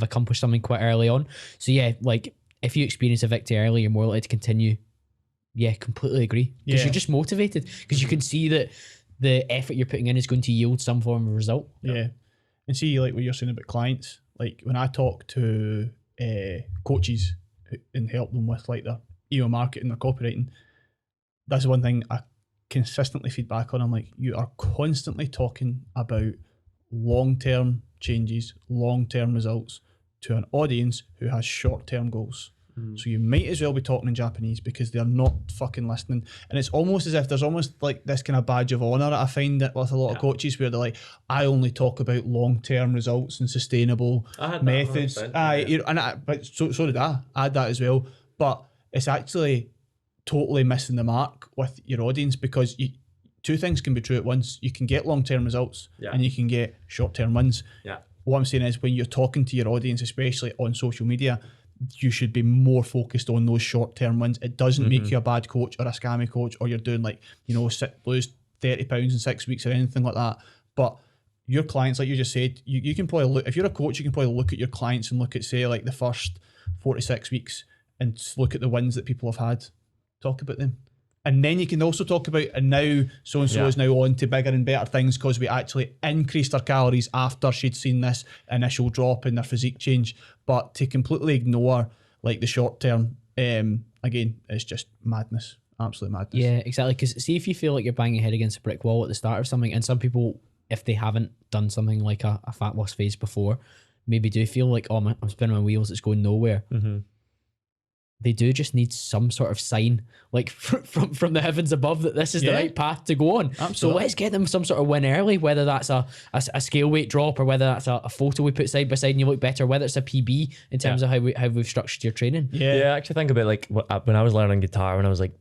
accomplished something quite early on. So yeah, like if you experience a victory early, you're more likely to continue. Yeah, completely agree. Because you're just motivated, because you can see that the effort you're putting in is going to yield some form of result. Yeah. And see, like what you're saying about clients, like when I talk to coaches and help them with like their email marketing, their copywriting, that's the one thing I consistently feed back on. I'm like, you are constantly talking about long-term changes, long-term results to an audience who has short-term goals. So you might as well be talking in Japanese, because they're not fucking listening. And it's almost as if there's almost like this kind of badge of honor. I find that with a lot of coaches where they're like, I only talk about long-term results and sustainable methods. But so did I. I had that as well. But it's actually totally missing the mark with your audience, because two things can be true at once. You can get long-term results and you can get short-term wins. What I'm saying is, when you're talking to your audience, especially on social media, you should be more focused on those short-term wins. It doesn't make you a bad coach or a scammy coach, or you're doing like, lose £30 in 6 weeks or anything like that. But your clients, like you just said, you can probably look, if you're a coach, you can probably look at your clients and look at, say, like the first 4 to 6 weeks and look at the wins that people have had, talk about them. And then you can also talk about, and now so-and-so is now on to bigger and better things because we actually increased our calories after she'd seen this initial drop in their physique change. But to completely ignore like the short term, again, it's just madness, absolute madness. Yeah, exactly. Because see, if you feel like you're banging your head against a brick wall at the start of something, and some people, if they haven't done something like a fat loss phase before, maybe do feel like, oh, I'm spinning my wheels, it's going nowhere. They do just need some sort of sign, like from the heavens above, that this is the right path to go on. Absolutely. So let's get them some sort of win early, whether that's a scale weight drop, or whether that's a photo we put side by side and you look better, whether it's a PB in terms of how we've structured your training. Yeah, I actually think about like when I was learning guitar when I was like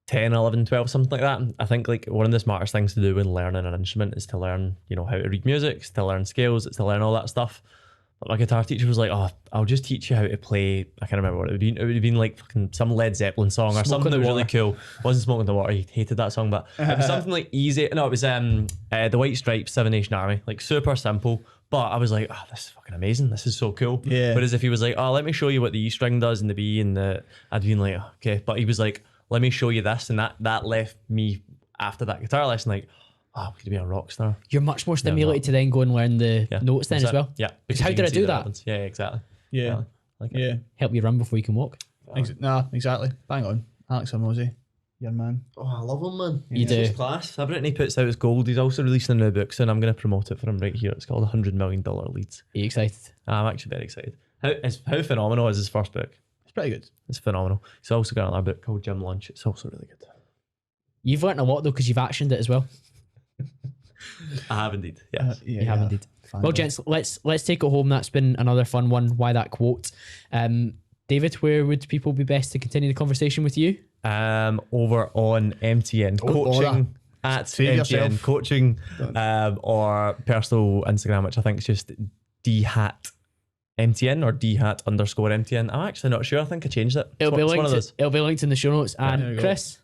10, 11, 12, something like that. I think like one of the smartest things to do when learning an instrument is to learn, how to read music, it's to learn scales, it's to learn all that stuff. But my guitar teacher was like, oh, I'll just teach you how to play. I can't remember what it would be. It would have been like fucking some Led Zeppelin song or something that was really cool. It wasn't Smoke on the Water. He hated that song, but it was something like easy. No, it was the White Stripes, Seven Nation Army. Like super simple. But I was like, oh, this is fucking amazing. This is so cool. Yeah. Whereas if he was like, oh, let me show you what the E string does and the B and the, I'd been like, oh, okay. But he was like, let me show you this. And that left me after that guitar lesson like, oh, we could be a rock star. You're much more stimulated to then go and learn the notes then as well. Yeah. Because how did I do that? Yeah, exactly. Yeah. Help you run before you can walk. Exactly. Bang on. Alex Hormozy, your man. Oh, I love him, man. You do. His class. Everything he puts out is gold. He's also releasing a new book soon. I'm going to promote it for him right here. It's called $100 Million Leads. Are you excited? I'm actually very excited. How phenomenal is his first book? It's pretty good. It's phenomenal. He's also got another book called Gym Lunch. It's also really good. You've learnt a lot though, because you've actioned it as well. I have indeed. Yes. You have indeed. Well, gents, let's take it home. That's been another fun one. Why that quote? David, where would people be best to continue the conversation with you? Over on MTN coaching at MTN coaching, or personal Instagram, which I think is just dhat MTN or dhat _ MTN. I'm actually not sure. I think I changed it. It'll be linked in the show notes. And Chris.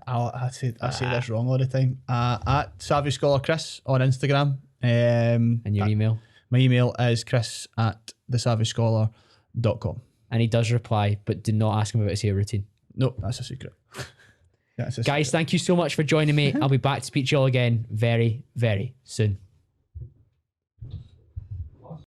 I say this wrong all the time. At Savvy Scholar Chris on Instagram. And your email? My email is chris@thesavvyscholar.com. And he does reply, but do not ask him about his hair routine. No, that's a secret. Guys, thank you so much for joining me. I'll be back to speak to you all again very, very soon.